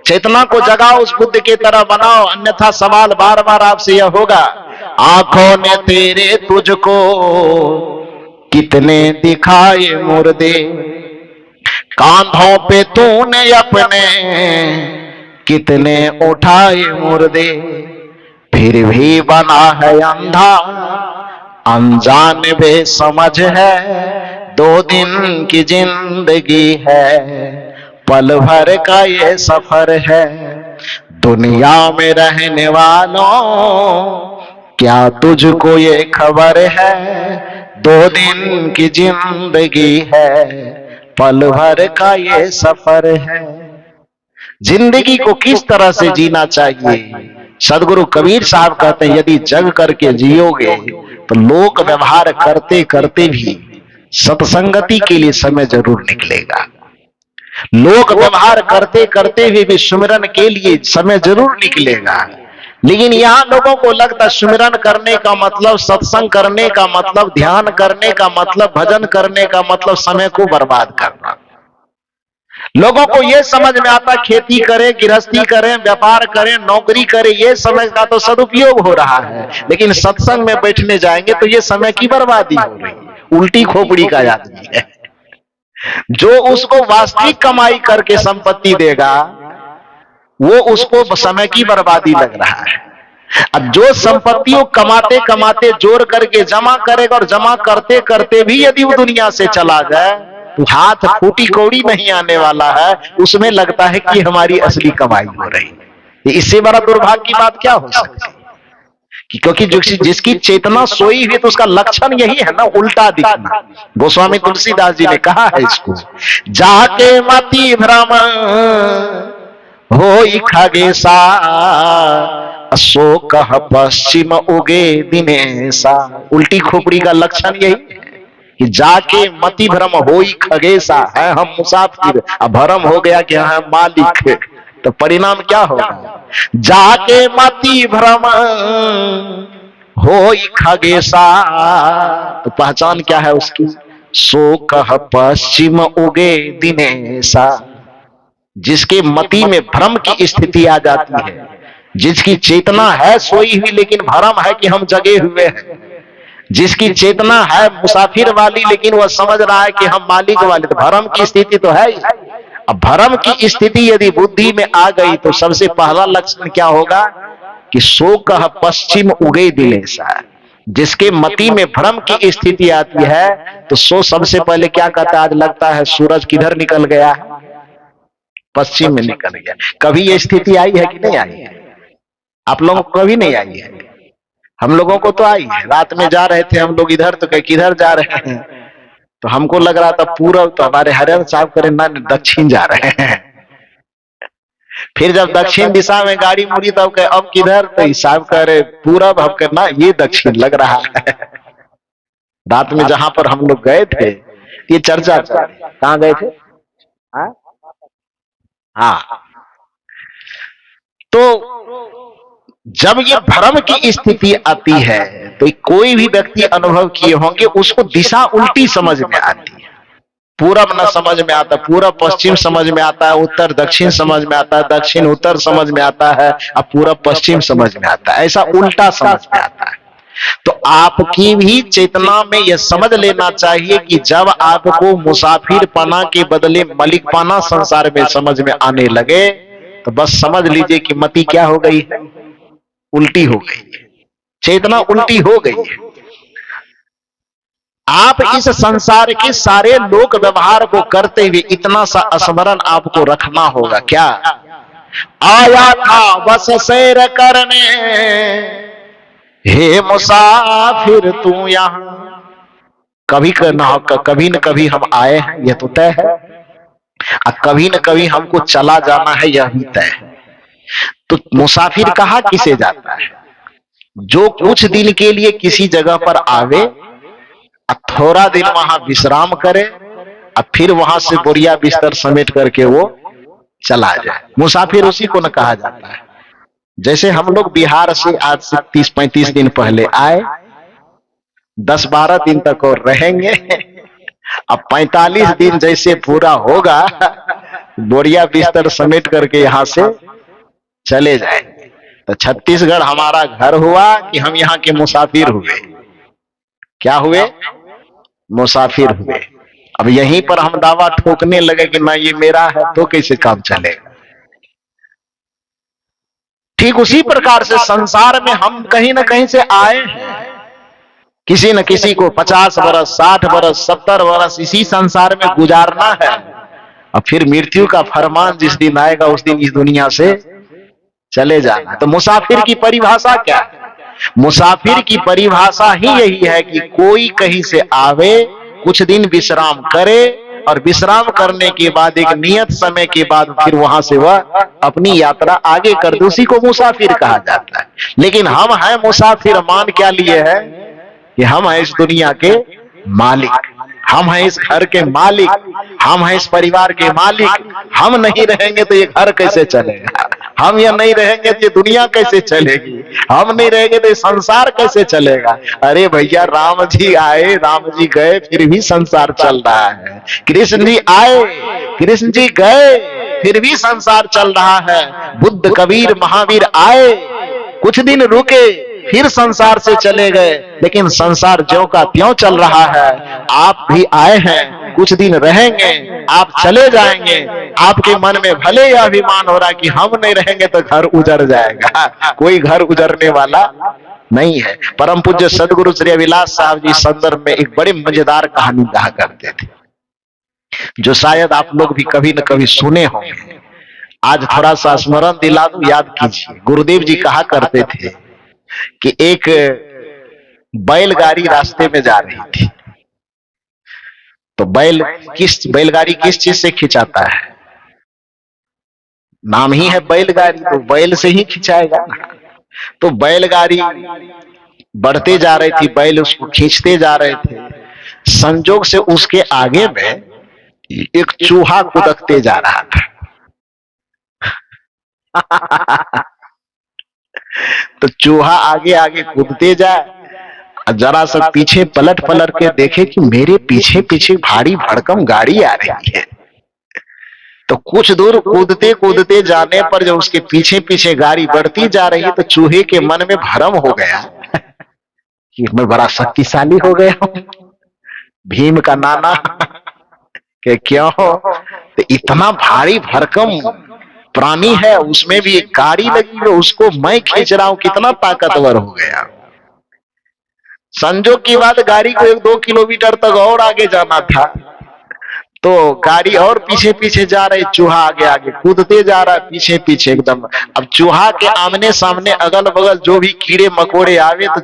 चेतना को जगाओ, उस बुद्ध की तरह बनाओ, अन्यथा सवाल बार बार आपसे यह होगा, आंखों ने तेरे तुझको कितने दिखाए मुर्दे, कांधों पे तूने अपने कितने उठाए मुर्दे, फिर भी बना है अंधा, अनजान बेसमझ है, 2 दिन की जिंदगी है, पल भर का ये सफर है, दुनिया में रहने वालों क्या तुझको ये खबर है, 2 दिन की जिंदगी है, पल भर का ये सफर है। जिंदगी को किस तरह से जीना चाहिए? सदगुरु कबीर साहब कहते हैं, यदि जग करके जियोगे तो लोक व्यवहार करते करते भी सत्संगति के लिए समय जरूर निकलेगा। लोक व्यवहार करते करते भी सुमिरन के लिए समय जरूर निकलेगा। लेकिन यहां लोगों को लगता है सुमिरन करने का मतलब, सत्संग करने का मतलब, ध्यान करने का मतलब, भजन करने का मतलब समय को बर्बाद करना। लोगों को यह समझ में आता खेती करें, गृहस्थी करें, व्यापार करें, नौकरी करें, यह समय का तो सदुपयोग हो रहा है, लेकिन सत्संग में बैठने जाएंगे तो यह समय की बर्बादी हो रही है। उल्टी खोपड़ी का आदमी है। जो उसको वास्तविक कमाई करके संपत्ति देगा वो उसको समय की बर्बादी लग रहा है। अब जो संपत्तियों कमाते कमाते जोड़ करके जमा करेगा और जमा करते करते भी यदि वो दुनिया से चला जाए तो हाथ फूटी कौड़ी नहीं आने वाला है, उसमें लगता है कि हमारी असली कमाई हो रही है। इससे बड़ा दुर्भाग्य की बात क्या हो सकती है? क्योंकि जिसकी चेतना सोई हुई तो उसका लक्षण यही है ना, उल्टा दिखना। गोस्वामी तुलसीदास जी ने कहा है इसको, जाके मति भ्रम होई खगेसा, अशोक पश्चिम उगे दिनेसा। उल्टी खोपड़ी का लक्षण यही है कि जाके मति भ्रम होई खगेसा, है हम मुसाफिर, अब भ्रम हो गया कि हम मालिक, तो परिणाम क्या होगा? जाके मति भ्रम होई खगेसा, तो पहचान क्या है उसकी? सो कह पश्चिम उगे दिनेसा। जिसके मति में भ्रम की स्थिति आ जाती है, जिसकी चेतना है सोई हुई लेकिन भ्रम है कि हम जगे हुए हैं, जिसकी चेतना है मुसाफिर वाली लेकिन वह समझ रहा है कि हम मालिक वाले, तो भ्रम की स्थिति तो है ही। अब भ्रम की स्थिति यदि बुद्धि में आ गई तो सबसे पहला लक्षण क्या होगा कि सो कह पश्चिम उगे दिनेसा। जिसके मति में भ्रम की स्थिति आती है तो सो सबसे पहले क्या कहता है? आज लगता है सूरज किधर निकल गया है, पश्चिम में निकल गया। कभी ये स्थिति आई है कि नहीं आई है? आप लोगों को कभी नहीं आई है? हम लोगों को तो आई है। रात में जा रहे थे हम लोग इधर, तो कहीं किधर जा रहे हैं, तो हमको लग रहा था पूरब, तो हमारे हरिहर साहब करें ना दक्षिण जा रहे हैं। फिर जब दक्षिण दिशा में गाड़ी मुड़ी तब कहे अब किधर, तो साहब कह रहे पूरब, हम कहना ये दक्षिण लग रहा है। रात में जहां पर हम लोग गए थे ये चर्चा चल रही। कहां गए थे? हाँ, तो जब ये भ्रम की स्थिति आती है तो कोई भी व्यक्ति अनुभव किए होंगे, उसको दिशा उल्टी समझ में आती है। पूरब न समझ में आता, पूरब पश्चिम समझ में आता है, उत्तर दक्षिण समझ में आता है, दक्षिण उत्तर समझ में आता है, अब पूरब पश्चिम समझ में आता है, ऐसा उल्टा समझ में आता है। तो आपकी भी चेतना में यह समझ लेना चाहिए कि जब आपको मुसाफिर पना के बदले मलिक पना संसार में समझ में आने लगे तो बस समझ लीजिए कि मति क्या हो गई है? उल्टी हो गई है, चेतना उल्टी हो गई है। आप इस संसार के सारे लोक व्यवहार को करते हुए इतना सा स्मरण आपको रखना होगा, क्या? आया था बस सैर करने, हे मुसाफिर तू यहां। कभी कभी न कभी हम आए हैं, यह तो तय है, और कभी न कभी हमको चला जाना है, यह भी तय है। तो मुसाफिर कहाँ किसे जाता है? जो कुछ दिन के लिए किसी जगह पर आवे, थोड़ा दिन वहां विश्राम करे और फिर वहां से बोरिया बिस्तर समेट करके वो चला जाए, मुसाफिर उसी को न कहा जाता है। जैसे हम लोग बिहार से आज से 30-35 दिन पहले आए, 10-12 दिन तक और रहेंगे, अब 45 दिन जैसे पूरा होगा बोरिया बिस्तर समेट करके यहां से चले जाए। तो छत्तीसगढ़ हमारा घर हुआ कि हम यहाँ के मुसाफिर हुए? क्या हुए? मुसाफिर हुए। अब यहीं पर हम दावा ठोकने लगे कि ना ये मेरा है, तो कैसे काम चलेगा? ठीक उसी प्रकार से संसार में हम कहीं ना कहीं से आए हैं। किसी न किसी को 50 वर्ष, 60 वर्ष, 70 वर्ष इसी संसार में गुजारना है, और फिर मृत्यु का फरमान जिस दिन आएगा उस दिन इस दुनिया से चले जाना। तो मुसाफिर की परिभाषा क्या है? मुसाफिर की परिभाषा ही यही है कि कोई कहीं से आवे, कुछ दिन विश्राम करे, और विश्राम करने के बाद एक नियत समय के बाद फिर वहां से वह अपनी यात्रा आगे कर दे, उसी को मुसाफिर कहा जाता है। लेकिन हम हैं मुसाफिर, मान क्या लिए है कि हम हैं इस दुनिया के मालिक, हम हैं इस घर के मालिक, हम हैं इस परिवार के मालिक। हम नहीं रहेंगे तो ये घर कैसे चलेगा? हम यहाँ नहीं रहेंगे तो ये दुनिया कैसे चलेगी? हम नहीं रहेंगे तो ये संसार कैसे चलेगा? अरे भैया, राम जी आए, राम जी गए, फिर भी संसार चल रहा है। कृष्ण जी आए, कृष्ण जी गए, फिर भी संसार चल रहा है। बुद्ध, कबीर, महावीर आए, कुछ दिन रुके, फिर संसार से चले गए, लेकिन संसार ज्यों का त्यों चल रहा है। आप भी आए हैं, कुछ दिन रहेंगे, आप चले जाएंगे। आपके मन में भले यह अभिमान हो रहा कि हम नहीं रहेंगे तो घर उजड़ जाएगा, कोई घर उजड़ने वाला नहीं है। परम पूज्य सदगुरु श्री अभिलाष साहब जी संदर्भ में एक बड़ी मजेदार कहानी कहा करते थे, जो शायद आप लोग भी कभी न कभी सुने होंगे। आज थोड़ा सा स्मरण दिला दूं, याद कीजिए। गुरुदेव जी कहा करते थे कि एक बैलगाड़ी रास्ते में जा रही थी। तो बैलगाड़ी किस चीज से खिंचाता है? नाम ही है बैलगाड़ी, तो बैल से ही खिंचाएगा ना। तो बैलगाड़ी बढ़ते जा रही थी, बैल उसको खींचते जा रहे थे। संजोग से उसके आगे में एक चूहा कुदकते जा रहा था। तो चूहा आगे आगे कूदते जाए, जरा सा पीछे पलट पलट के देखे कि मेरे पीछे पीछे भारी भड़कम गाड़ी आ रही है। तो कुछ दूर कूदते कूदते जाने पर जब उसके पीछे पीछे गाड़ी बढ़ती जा रही है, तो चूहे के मन में भ्रम हो गया कि मैं बड़ा शक्तिशाली हो गया हूं, भीम का नाना कि क्यों हो, तो इतना भारी भरकम प्राणी है, उसमें भी एक गाड़ी लगी है, उसको मैं खींच रहा हूं, कितना ताकतवर हो गया। संजोग की बात, गाड़ी को 1-2 किलोमीटर तक और आगे जाना था, तो गाड़ी और पीछे पीछे जा रही, चूहा आगे आगे कूदते जा रहा है, पीछे पीछे एकदम। अब चूहा के आमने सामने अगल बगल जो भी कीड़े मकोड़े आवे, तो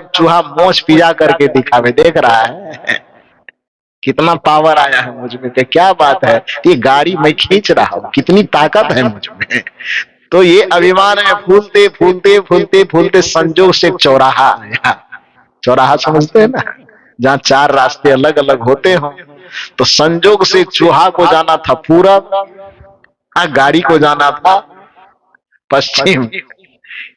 चूहा मोछ पिजा करके दिखावे, देख रहा है कितना पावर आया है मुझ में, क्या बात है, ये गाड़ी मैं खींच रहा हूं, कितनी ताकत है मुझ में। तो ये अभिमान में फूलते फूलते फूलते फूलते संजोग से एक चौराहा आया। चौराहा समझते हैं ना, जहाँ 4 रास्ते अलग अलग होते हो। तो संजोग से चूहा को जाना था पूरब, गाड़ी को जाना था पश्चिम।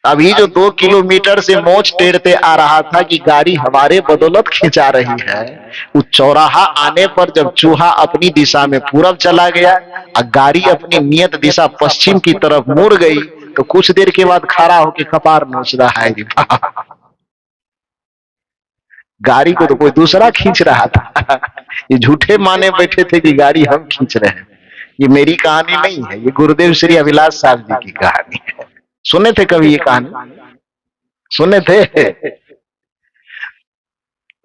अभी जो 2 किलोमीटर से मोच टेढ़ते आ रहा था कि गाड़ी हमारे बदौलत खिंचा रही है, उस चौराहा आने पर जब चूहा अपनी दिशा में पूरब चला गया और गाड़ी अपनी नियत दिशा पश्चिम की तरफ मुड़ गई, तो कुछ देर के बाद खड़ा होकर कपार नोच रहा है, गाड़ी को तो कोई दूसरा खींच रहा था। ये झूठे माने बैठे थे कि गाड़ी हम खींच रहे हैं। ये मेरी कहानी नहीं है, ये गुरुदेव श्री अभिलाष साहब जी की कहानी है। सुने थे कभी ये कहानी? सुने थे?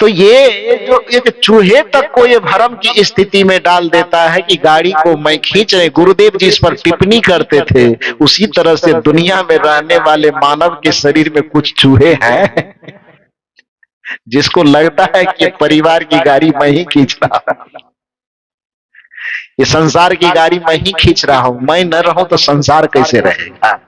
तो ये जो एक चूहे तक को ये भ्रम की स्थिति में डाल देता है कि गाड़ी को मैं खींच रहे, गुरुदेव जी इस पर टिप्पणी करते थे। उसी तरह से दुनिया में रहने वाले मानव के शरीर में कुछ चूहे हैं जिसको लगता है कि परिवार की गाड़ी मैं ही खींच रहा हूं, ये संसार की गाड़ी मैं ही खींच रहा हूं। मैं न रहूं तो संसार कैसे रहेगा,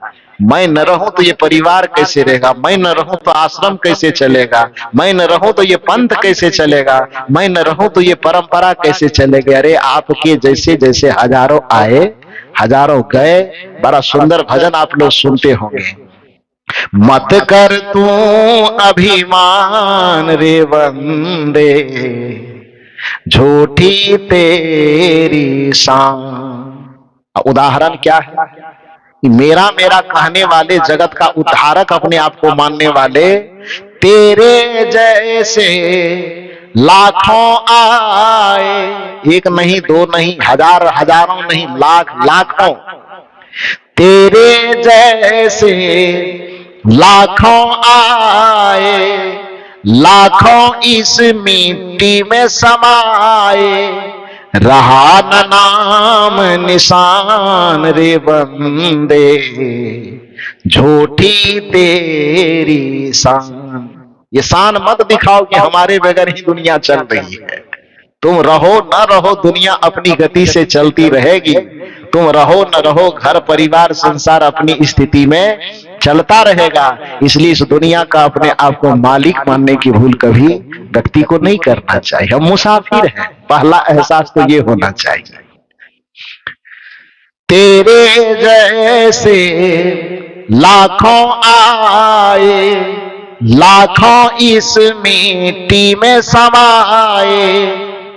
मैं न रहूं तो ये परिवार कैसे रहेगा, मैं न रहूं तो आश्रम कैसे चलेगा, मैं न रहूं तो ये पंथ कैसे चलेगा, मैं न रहूं तो ये परंपरा कैसे चलेगी। अरे आपके जैसे जैसे हजारों आए, हजारों गए। बड़ा सुंदर भजन आप लोग सुनते होंगे, मत कर तू अभिमान रे बंदे, झूठी तेरी शान, उदाहरण क्या है कि मेरा मेरा कहने वाले, जगत का उद्धारक अपने आप को मानने वाले, तेरे जैसे लाखों आए, एक नहीं दो नहीं हजार हजारों नहीं, लाख लाखों, तेरे जैसे लाखों आए, लाखों इस मिट्टी में समाए, रहा न नाम निशान रे बंदे, झूठी तेरी शान। ये शान मत दिखाओ कि हमारे बगैर ही दुनिया चल रही है। तुम रहो न रहो, दुनिया अपनी गति से चलती रहेगी। तुम रहो न रहो, घर परिवार संसार अपनी स्थिति में चलता रहेगा। इसलिए इस दुनिया का अपने आप को मालिक मानने की भूल कभी व्यक्ति को नहीं करना चाहिए। हम मुसाफिर हैं, पहला एहसास तो ये होना चाहिए। तेरे जैसे लाखों आए, लाखों इस मिट्टी में समाए,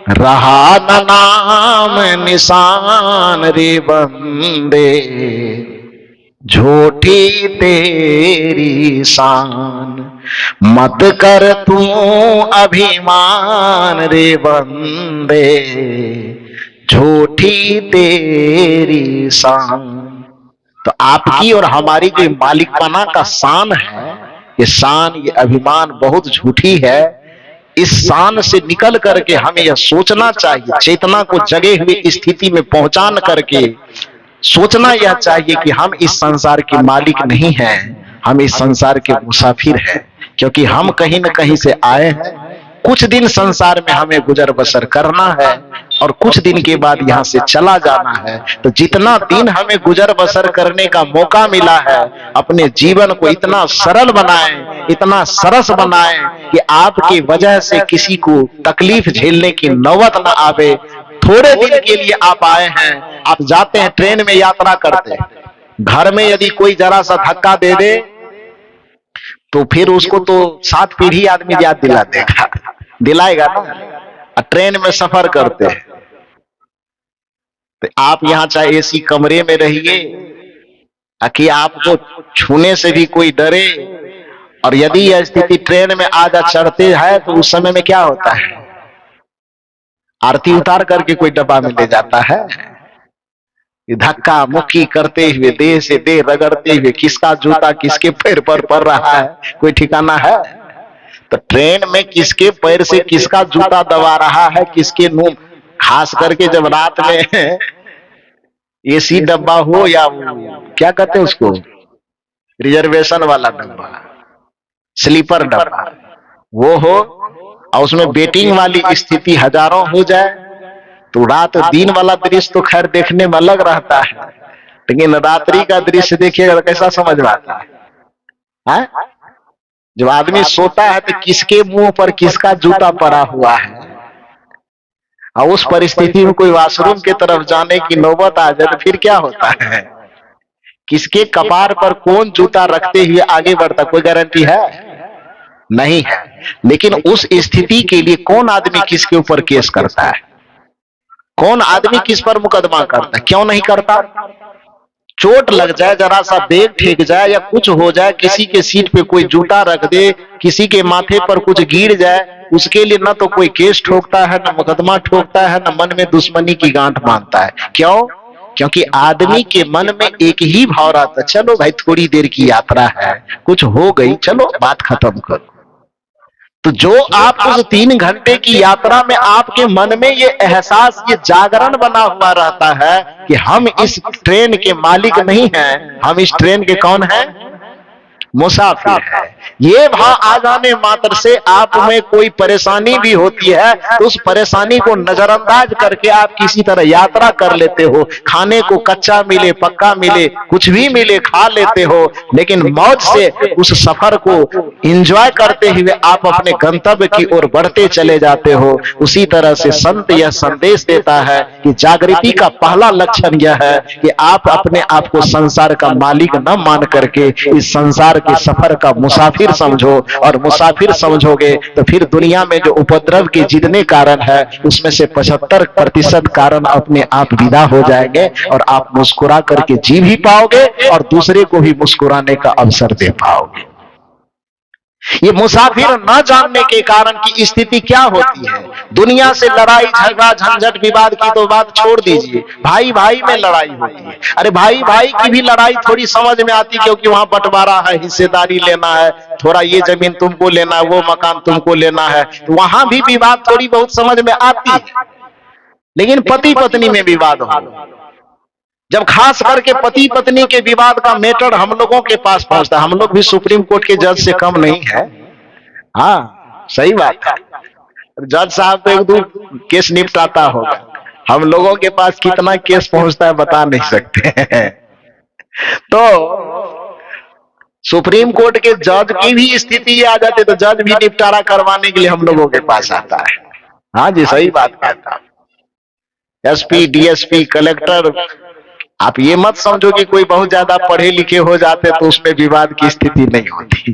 रहा न नाम निशान रे बंदे, झूठी तेरी शान। मत कर तू अभिमान रे बंदे, झूठी तेरी शान। तो आपकी और हमारी जो मालिकाना का शान है, ये शान, ये अभिमान बहुत झूठी है। इस शान से निकल करके हमें यह सोचना चाहिए, चेतना को जगे हुए स्थिति में पहुंचान करके सोचना यह चाहिए कि हम इस संसार के मालिक नहीं हैं, हम इस संसार के मुसाफिर हैं। क्योंकि हम कहीं न कहीं से आए हैं, कुछ दिन संसार में हमें गुजर बसर करना है और कुछ दिन के बाद यहाँ से चला जाना है। तो जितना दिन हमें गुजर बसर करने का मौका मिला है, अपने जीवन को इतना सरल बनाएं, इतना सरस बनाएं कि आपकी वजह से किसी को तकलीफ झेलने की नौबत न आवे। थोड़े दिन के लिए आप आए हैं, आप जाते हैं ट्रेन में यात्रा करते हैं, घर में यदि कोई जरा सा धक्का दे दे तो फिर उसको तो 7 पीढ़ी आदमी याद दिला देगा, दिलाएगा ना। ट्रेन में सफर करते हैं तो आप यहाँ चाहे एसी कमरे में रहिए, कि आपको छूने से भी कोई डरे, और यदि यह स्थिति ट्रेन में आ जा चढ़ते है तो उस समय में क्या होता है, आरती उतार करके कोई डब्बा में ले जाता है। धक्का मुक्की करते हुए, देह से देह रगड़ते हुए, किसका जूता किसके पैर पर पड़ रहा है कोई ठिकाना है। तो ट्रेन में किसके पैर से किसका जूता दबा रहा है, किसके मुंह, खास करके जब रात में एसी डब्बा हो या क्या कहते हैं उसको, रिजर्वेशन वाला डब्बा, स्लीपर डब्बा वो हो, और उसमें वेटिंग वाली स्थिति हजारों हो जाए, तो रात दिन वाला दृश्य तो खैर देखने में अलग रहता है, लेकिन रात्रि का दृश्य देखिएगा कैसा समझ में आता है। जब आदमी सोता है तो किसके मुंह पर किसका जूता पड़ा हुआ है, और उस परिस्थिति में कोई वॉशरूम की तरफ जाने की नौबत आ जाए तो फिर क्या होता है, किसके कपार पर कौन जूता रखते हुए आगे बढ़ता, कोई गारंटी है नहीं है। लेकिन उस स्थिति के लिए कौन आदमी किसके ऊपर केस करता है, कौन आदमी किस पर मुकदमा करता है, क्यों नहीं करता। चोट लग जाए, जरा सा बेग ठेक जाए या कुछ हो जाए, किसी के सीट पे कोई जूता रख दे, किसी के माथे पर कुछ गिर जाए, उसके लिए न तो कोई केस ठोकता है, न मुकदमा ठोकता है, न मन में दुश्मनी की गांठ बांधता है। क्यों? क्योंकि आदमी के मन में एक ही भाव रहता, चलो भाई थोड़ी देर की यात्रा है, कुछ हो गई, चलो बात खत्म करो। तो जो आप उस 3 घंटे की यात्रा में आपके मन में ये एहसास, ये जागरण बना हुआ रहता है कि हम इस ट्रेन के मालिक नहीं हैं, हम इस ट्रेन के कौन हैं, मुसाफिर है। ये भाव आ जाने मात्र से आप में कोई परेशानी भी होती है तो उस परेशानी को नजरअंदाज करके आप किसी तरह यात्रा कर लेते हो। खाने को कच्चा मिले पक्का मिले कुछ भी मिले खा लेते हो, लेकिन मौज से उस सफर को एंजॉय करते हुए आप अपने गंतव्य की ओर बढ़ते चले जाते हो। उसी तरह से संत यह संदेश देता है कि जागृति का पहला लक्षण यह है कि आप अपने आप को संसार का मालिक न मान करके इस संसार के सफर का मुसाफिर समझो, और मुसाफिर समझोगे तो फिर दुनिया में जो उपद्रव के जितने कारण है उसमें से 75% कारण अपने आप विदा हो जाएंगे, और आप मुस्कुरा करके जी भी पाओगे और दूसरे को भी मुस्कुराने का अवसर दे पाओगे। ये मुसाफिर न जानने के कारण की स्थिति क्या होती है, दुनिया से लड़ाई झगड़ा झंझट विवाद की तो बात छोड़ दीजिए, भाई भाई में लड़ाई होती है। अरे भाई भाई की भी लड़ाई थोड़ी समझ में आती, क्योंकि वहां बंटवारा है, हिस्सेदारी लेना है, थोड़ा ये जमीन तुमको लेना है, वो मकान तुमको लेना है, तो वहां भी विवाद थोड़ी बहुत समझ में आती है। लेकिन पति पत्नी में विवाद हो, जब खास करके पति पत्नी के विवाद का मैटर हम लोगों के पास पहुंचता है, हम लोग भी सुप्रीम कोर्ट के जज से कम नहीं है। हाँ सही बात है, जज साहब तो एक दो केस निपटाता होगा, हम लोगों के पास कितना केस पहुंचता है बता नहीं सकते। तो सुप्रीम कोर्ट के जज की भी स्थिति आ जाती, तो जज भी निपटारा करवाने के लिए हम लोगों के पास आता है। हाँ जी सही बात कहता, एसपी डीएसपी कलेक्टर, आप ये मत समझो कि कोई बहुत ज्यादा पढ़े लिखे हो जाते तो उसमें विवाद की स्थिति नहीं होती।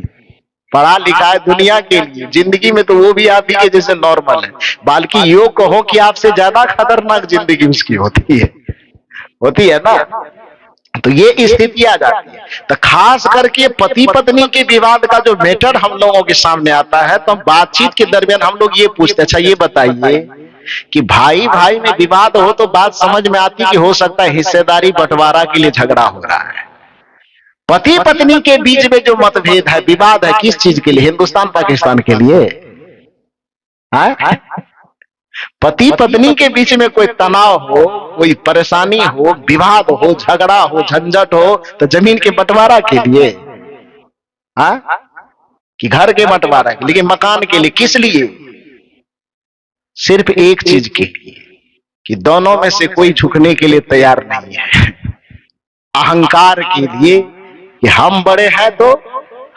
पढ़ा लिखा है दुनिया के लिए, जिंदगी में तो वो भी आप ही के जैसे नॉर्मल है, बल्कि यो कहो कि आपसे ज्यादा खतरनाक जिंदगी उसकी होती है ना। तो ये स्थिति आ जाती है। तो खास करके पति पत्नी के विवाद का जो मैटर हम लोगों के सामने आता है, तो बातचीत के दरमियान हम लोग ये पूछते, अच्छा ये बताइए कि भाई भाई में विवाद हो तो बात समझ में आती कि हो सकता है हिस्सेदारी बंटवारा के लिए झगड़ा हो रहा है। पति पत्नी के बीच में जो मतभेद है, विवाद है, किस चीज के लिए? हिंदुस्तान पाकिस्तान के लिए है? पति पत्नी के बीच में कोई तनाव हो, कोई परेशानी हो, विवाद हो, झगड़ा हो, झंझट हो, तो जमीन के बंटवारा के लिए है कि घर के बंटवारा के लिए, मकान के लिए, किस लिए? सिर्फ एक चीज के लिए कि दोनों में से कोई झुकने के लिए तैयार नहीं है, अहंकार के लिए कि हम बड़े हैं तो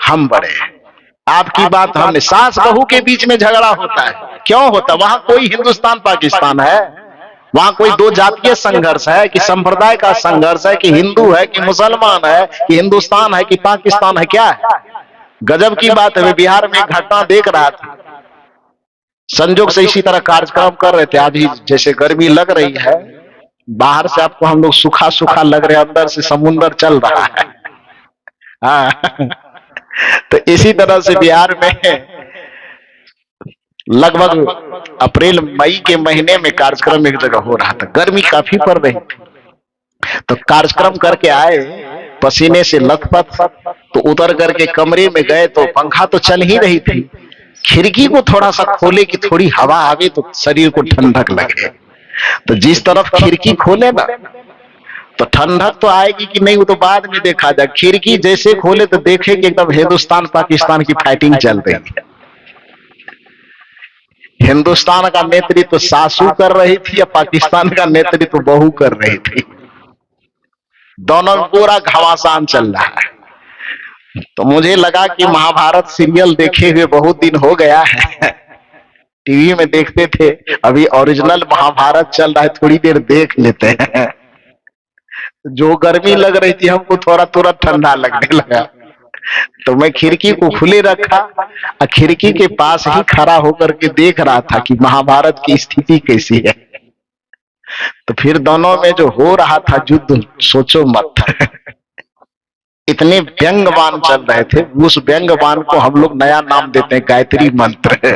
हम बड़े हैं, आपकी बात हमने। सास बहू के बीच में झगड़ा होता है, क्यों होता? वहां कोई हिंदुस्तान पाकिस्तान है, वहां कोई दो जातीय संघर्ष है कि संप्रदाय का संघर्ष है कि हिंदू है कि मुसलमान है कि हिंदुस्तान है कि पाकिस्तान है, क्या है? गजब की बात है। बिहार में घटना देख रहा था, संजोग से इसी तरह कार्यक्रम कर रहे थे, आज ही जैसे गर्मी लग रही है, बाहर से आपको हम लोग सूखा सूखा लग रहे, अंदर से समुंदर चल रहा है। हाँ तो इसी तरह से बिहार में लगभग अप्रैल मई के महीने में कार्यक्रम एक जगह हो रहा था, गर्मी काफी पड़ रही थी, तो कार्यक्रम करके आए पसीने से लथपथ, तो उतर करके कमरे में गए तो पंखा तो चल ही रही थी, खिड़की को थोड़ा सा खोले कि थोड़ी हवा आवे तो शरीर को ठंडक लगे। तो जिस तरफ खिड़की खोले ना तो ठंडक तो आएगी कि नहीं वो तो बाद में देखा जाए, खिड़की जैसे खोले तो देखे कि एकदम हिंदुस्तान पाकिस्तान की फाइटिंग चल रही है। हिंदुस्तान का नेतृत्व सासू कर रही थी या पाकिस्तान का नेतृत्व बहू कर रही थी, दोनों पूरा घमासान चल रहा है। तो मुझे लगा कि महाभारत सीरियल देखे हुए बहुत दिन हो गया है, टीवी में देखते थे, अभी ओरिजिनल महाभारत चल रहा है, थोड़ी देर देख लेते हैं। जो गर्मी लग रही थी हमको थोड़ा थोड़ा ठंडा लगने लगा, तो मैं खिड़की को खुले रखा और खिड़की के पास ही खड़ा होकर के देख रहा था कि महाभारत की स्थिति कैसी है। तो फिर दोनों में जो हो रहा था युद्ध, सोचो मत। इतने व्यंग्यवान चल रहे थे, उस व्यंग्यवान को हम लोग नया नाम देते हैं गायत्री मंत्र।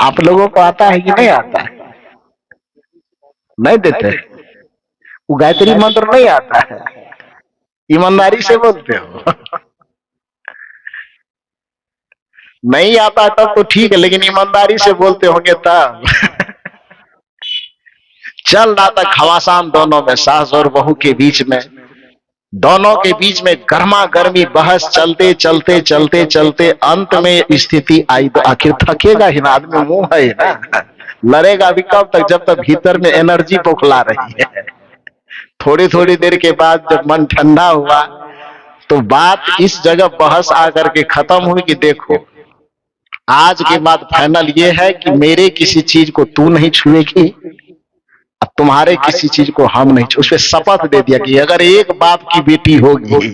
आप लोगों को आता है कि नहीं आता है? नहीं देते, वो गायत्री मंत्र नहीं आता है, ईमानदारी से बोलते हो। नहीं आता तब तो ठीक है, लेकिन ईमानदारी से बोलते होंगे तब। चल रहा था घमासान दोनों में, सास और बहू के बीच में, दोनों के बीच में गर्मा गर्मी बहस चलते चलते चलते चलते अंत में स्थिति आई, तो आखिर थकेगा ही ना आदमी, मुंह है ना, लड़ेगा भी कब तक? जब तक भीतर में एनर्जी बौखला रही है। थोड़ी थोड़ी देर के बाद जब मन ठंडा हुआ तो बात इस जगह बहस आकर के खत्म हुई कि देखो आज के बाद फाइनल ये है कि मेरे किसी चीज को तू नहीं छुएगी, तुम्हारे किसी चीज को हम नहीं छू। उस पर शपथ दे दिया कि अगर एक बाप की बेटी होगी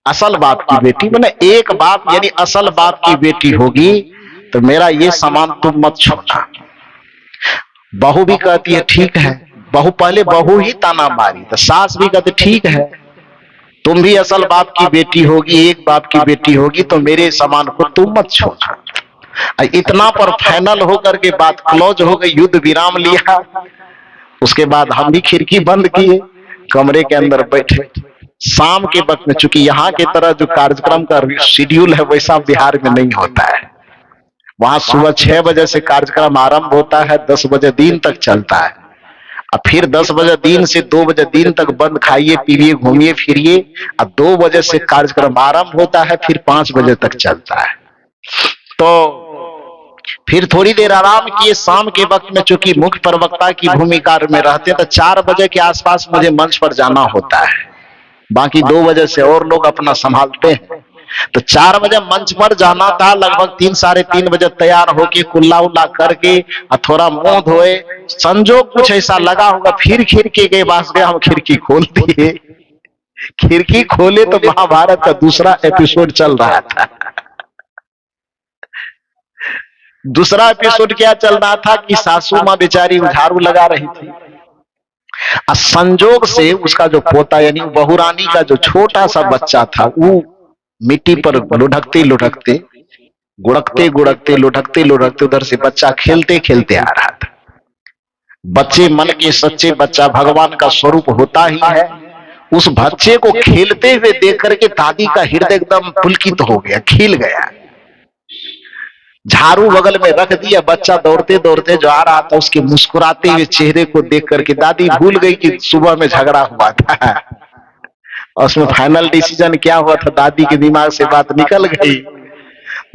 असल बाप की बेटी मैंने एक बाप यानी असल बाप की बेटी होगी तो मेरा ये सामान तुम मत छोड़ना। बहू भी कहती है ठीक है, बहू पहले बहू ही ताना मारी तो सास भी कहते ठीक है, तुम भी असल बाप की बेटी होगी, एक बाप की बेटी होगी तो मेरे सामान को तुम मत छोड़ना। इतना पर फाइनल होकर के बात क्लोज हो गई, युद्ध विराम लिया। उसके बाद हम भी खिड़की बंद किए, कमरे के अंदर बैठे। शाम के वक्त में, चूंकि यहाँ की तरह जो कार्यक्रम का शेड्यूल है वैसा बिहार में नहीं होता है। वहां सुबह 6 बजे से कार्यक्रम आरंभ होता है, 10 बजे दिन तक चलता है, और फिर 10 बजे दिन से 2 बजे दिन तक बंद खाइए पीलिए घूमिए फिरिए, और 2 बजे से कार्यक्रम आरंभ होता है, फिर 5 बजे तक चलता है। तो फिर थोड़ी देर आराम किए। शाम के वक्त में चूंकि मुख्य प्रवक्ता की भूमिका में रहते तो 4 बजे के आसपास मुझे मंच पर जाना होता है, बाकी 2 बजे से और लोग अपना संभालते हैं। तो 4 बजे मंच पर जाना था, लगभग 3 साढ़े 3 बजे तैयार होके कुल्ला उल्ला करके थोड़ा मुंह धोए, संजोग कुछ ऐसा लगा होगा, फिर खिड़की के पास गए, हम खिड़की खोल दिए। खिड़की खोले तो महाभारत का दूसरा एपिसोड चल रहा था। दूसरा एपिसोड क्या चल रहा था कि सासू माँ बेचारी झाड़ू लगा रही थी, और संजोग से उसका जो पोता यानी बहुरानी का जो छोटा सा बच्चा था वो मिट्टी पर लुढ़कते लुढ़कते गुड़कते गुड़कते लुढ़कते लुढ़कते उधर से बच्चा खेलते खेलते आ रहा था। बच्चे मन के सच्चे, बच्चा भगवान का स्वरूप होता ही है। उस बच्चे को खेलते हुए देख करके दादी का हृदय एकदम पुलकित हो गया, खिल गया। झाड़ू बगल में रख दिया, बच्चा दौड़ते दौड़ते जो आ रहा था उसके मुस्कुराते हुए चेहरे को देख करके दादी भूल गई कि सुबह में झगड़ा हुआ था। और उसमें फाइनल डिसीजन क्या हुआ था, दादी के दिमाग से बात निकल गई।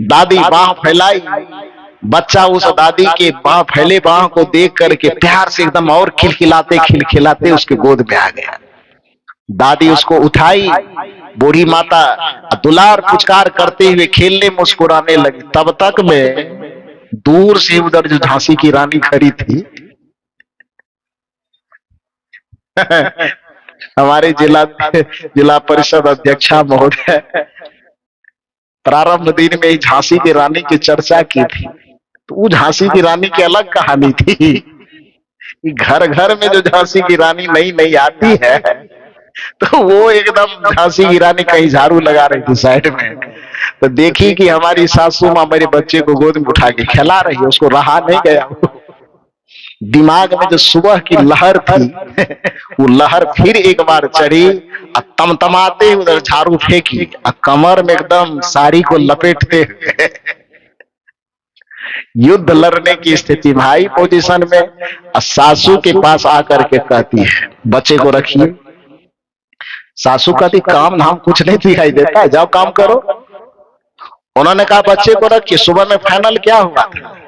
दादी बाह फैलाई, बच्चा उस दादी के बाह फैले बाह को देख करके प्यार से एकदम और खिलखिलाते खिलखिलाते उसके गोद में आ गया। दादी उसको उठाई, बूढ़ी माता दुलार पुचकार करते हुए खेलने मुस्कुराने लगी। तब तक में दूर से उधर जो झांसी की रानी खड़ी थी हमारे जिला परिषद अध्यक्षा महोदय प्रारंभ दिन में ही झांसी की रानी की चर्चा की थी। तो वो झांसी की रानी की अलग कहानी थी। घर घर में जो झांसी की रानी नई नई आती है तो वो एकदम झांसी की रानी कहीं झाड़ू लगा रही थी साइड में, तो देखी कि हमारी सासू माँ मेरे बच्चे को गोद में उठा के खिला रही है, उसको रहा नहीं गया। दिमाग में जो सुबह की लहर थी वो लहर फिर एक बार चढ़ी, तमतमाते उधर झाड़ू फेंकी, कमर में एकदम साड़ी को लपेटते हुए युद्ध लड़ने की स्थिति में हाई पोजीशन में सासू के पास आकर के कहती है बच्चे को रखिए। सासू कहती काम धाम कुछ नहीं दिखाई देता है, जाओ काम करो। उन्होंने कहा बच्चे को रखिए। सुबह में फाइनल क्या हुआ था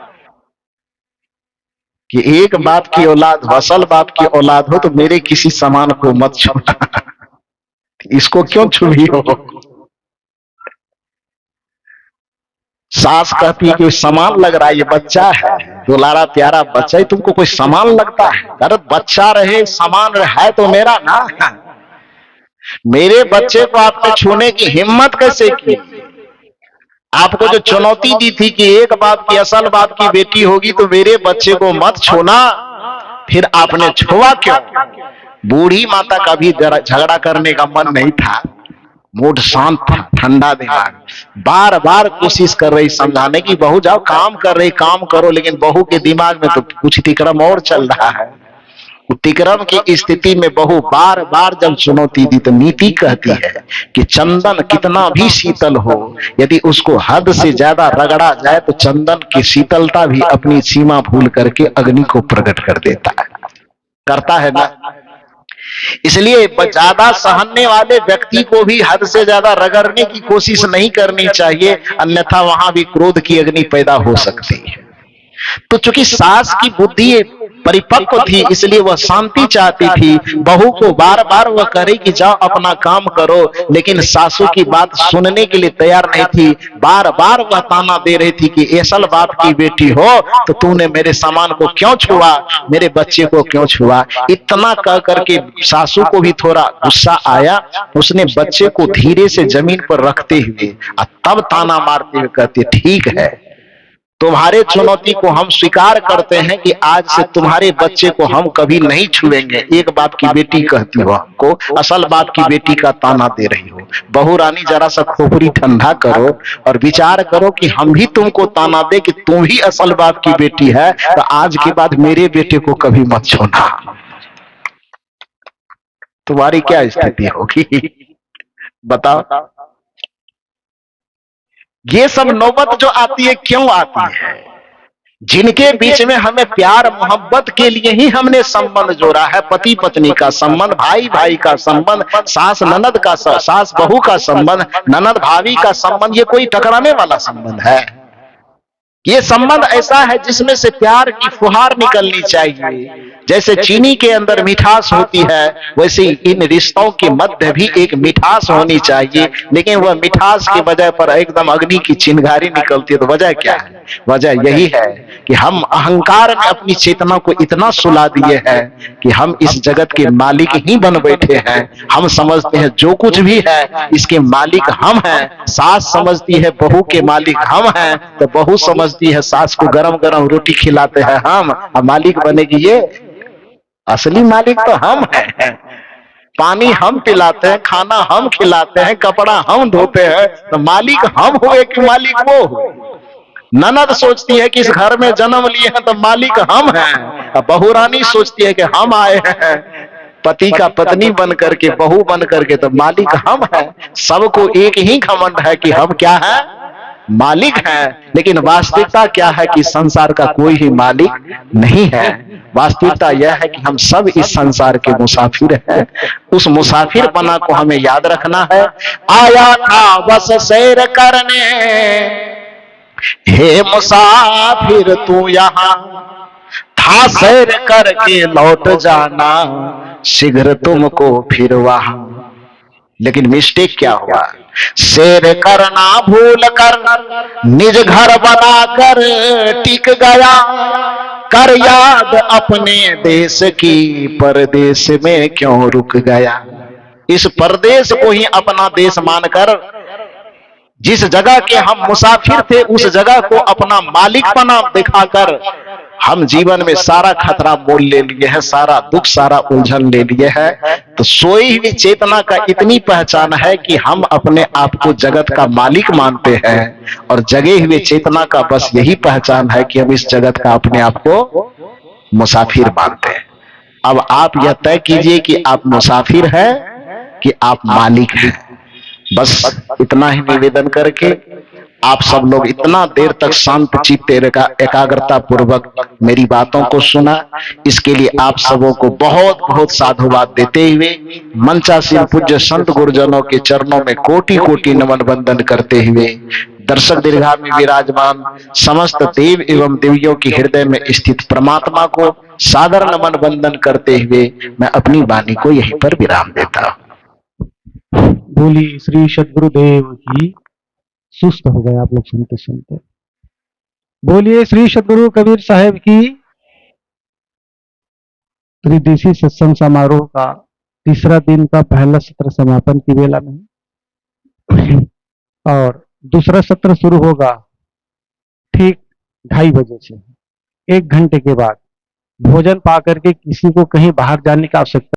कि एक बाप की औलाद हो, असल बाप की औलाद हो तो मेरे किसी सामान को मत छूना। इसको क्यों छुई हो? सास कहती है कि सामान लग रहा है, ये बच्चा है, दुलारा प्यारा बच्चा है, तुमको कोई सामान लगता है? अरे बच्चा रहे सामान है तो मेरा ना, मेरे बच्चे को आपने छूने की हिम्मत कैसे की? आपको जो चुनौती दी थी कि एक बाप की असल बाप की बेटी होगी तो मेरे बच्चे को मत छूना, फिर आपने छुआ क्यों? बूढ़ी माता का भी झगड़ा करने का मन नहीं था, मूड शांत था, ठंडा दिमाग, बार बार कोशिश कर रही समझाने की बहू जाओ काम कर रही, काम करो, लेकिन बहू के दिमाग में तो कुछ तिक्रम और चल रहा है। तिक्रम की स्थिति में बहू बार बार जब चुनौती दी तो नीति कहती है कि चंदन कितना भी शीतल हो, यदि उसको हद से ज्यादा रगड़ा जाए तो चंदन की शीतलता भी अपनी सीमा भूल करके अग्नि को प्रकट कर देता है, करता है ना। इसलिए ज्यादा सहने वाले व्यक्ति को भी हद से ज्यादा रगड़ने की कोशिश नहीं करनी चाहिए, अन्यथा वहां भी क्रोध की अग्नि पैदा हो सकती है। तो चूंकि सास की बुद्धि परिपक्व थी, इसलिए वह शांति चाहती थी। बहू को बार बार वह करे कि जाओ अपना काम करो, लेकिन सासू की बात सुनने के लिए तैयार नहीं थी। बार बार वह ताना दे रही थी कि असल बाप की बेटी हो तो तूने मेरे सामान को क्यों छुआ, मेरे बच्चे को क्यों छुआ। इतना कह करके सासू को भी थोड़ा गुस्सा आया। उसने बच्चे को धीरे से जमीन पर रखते हुए तब ताना मारते हुए कहते, ठीक है, तुम्हारे चुनौती को हम स्वीकार करते हैं कि आज से तुम्हारे बच्चे को हम कभी नहीं छुएंगे। एक बाप की बेटी कहती हो हमको, असल बाप की बेटी का ताना दे रही हो। बहू रानी जरा सा खोपड़ी ठंडा करो और विचार करो कि हम भी तुमको ताना दे कि तुम ही असल बाप की बेटी है, तो आज के बाद मेरे बेटे को कभी मत छूना। तुम्हारी क्या स्थिति होगी बताओ। ये सब नौबत जो आती है क्यों आती है? जिनके बीच में हमें प्यार मोहब्बत के लिए ही हमने संबंध जोड़ा है, पति पत्नी का संबंध, भाई भाई का संबंध, सास ननद का, सास बहू का संबंध, ननद भाभी का संबंध, ये कोई टकराने वाला संबंध है? ये संबंध ऐसा है जिसमें से प्यार की फुहार निकलनी चाहिए। जैसे चीनी के अंदर मिठास होती है, वैसे इन रिश्तों के मध्य भी एक मिठास होनी चाहिए। लेकिन वह मिठास की वजह पर एकदम अग्नि की चिंगारी निकलती है। तो वजह क्या है? वजह यही है कि हम अहंकार में अपनी चेतना को इतना सुला दिए हैं कि हम इस जगत के मालिक ही बन बैठे हैं। हम समझते हैं जो कुछ भी है इसके मालिक हम हैं। सास समझती है बहू के मालिक हम हैं, तो बहू समझती है सास को गरम गरम रोटी खिलाते हैं हम, और मालिक बनेगी ये। असली मालिक तो हम हैं। पानी हम पिलाते हैं, खाना हम खिलाते हैं, कपड़ा हम धोते हैं, तो मालिक हम हुए कि मालिक वो हुए? ननद सोचती है कि इस घर में जन्म लिए हैं तो मालिक हम हैं। बहू रानी सोचती है कि हम आए हैं पति का पत्नी बन करके, बहू बन करके, तो मालिक हम हैं। सबको एक ही घमंड है कि हम क्या है? मालिक हैं। लेकिन वास्तविकता क्या है कि संसार का कोई ही मालिक नहीं है। वास्तविकता यह है कि हम सब इस संसार के मुसाफिर हैं। उस मुसाफिर बना को हमें याद रखना है। आया था बस सैर करने, हे मुसाफिर तू यहाँ, था सैर करके लौट जाना, शीघ्र तुमको फिर वहां। लेकिन मिस्टेक क्या हुआ? सैर करना भूल कर निज घर बनाकर टिक गया, कर याद अपने देश की, परदेश में क्यों रुक गया। इस परदेश को ही अपना देश मानकर, जिस जगह के हम मुसाफिर थे उस जगह को अपना मालिक बना दिखाकर हम जीवन में सारा खतरा मोल ले लिए हैं, सारा दुख, सारा उलझन ले लिए हैं। तो सोई हुई चेतना का इतनी पहचान है कि हम अपने आप को जगत का मालिक मानते हैं, और जगे हुए चेतना का बस यही पहचान है कि हम इस जगत का अपने आप को मुसाफिर मानते हैं। अब आप यह तय कीजिए कि आप मुसाफिर हैं कि आप मालिक हैं। बस इतना ही निवेदन करके आप सब लोग इतना देर तक शांत चित्ते एकाग्रता पूर्वक मेरी बातों को सुना, इसके लिए आप सबों को बहुत बहुत साधुवाद देते हुए मंचासीन पूज्य संत गुरुजनों के चरणों में कोटि कोटि नमन वंदन करते हुए दर्शक दीर्घा में विराजमान समस्त देव एवं देवियों के हृदय में स्थित परमात्मा को सादर नमन वंदन करते हुए मैं अपनी वाणी को यहीं पर विराम देता हूं। बोली श्री सद्गुरुदेव की। सुस्त हो गए आप लोग सुनते सुनते। बोलिए श्री सद्गुरु कबीर साहब की। त्रिदिशीय सत्संग समारोह का तीसरा दिन का पहला सत्र समापन की वेला में, और दूसरा सत्र शुरू होगा ठीक 2:30 बजे से। 1 घंटे के बाद भोजन पा करके किसी को कहीं बाहर जाने की आवश्यकता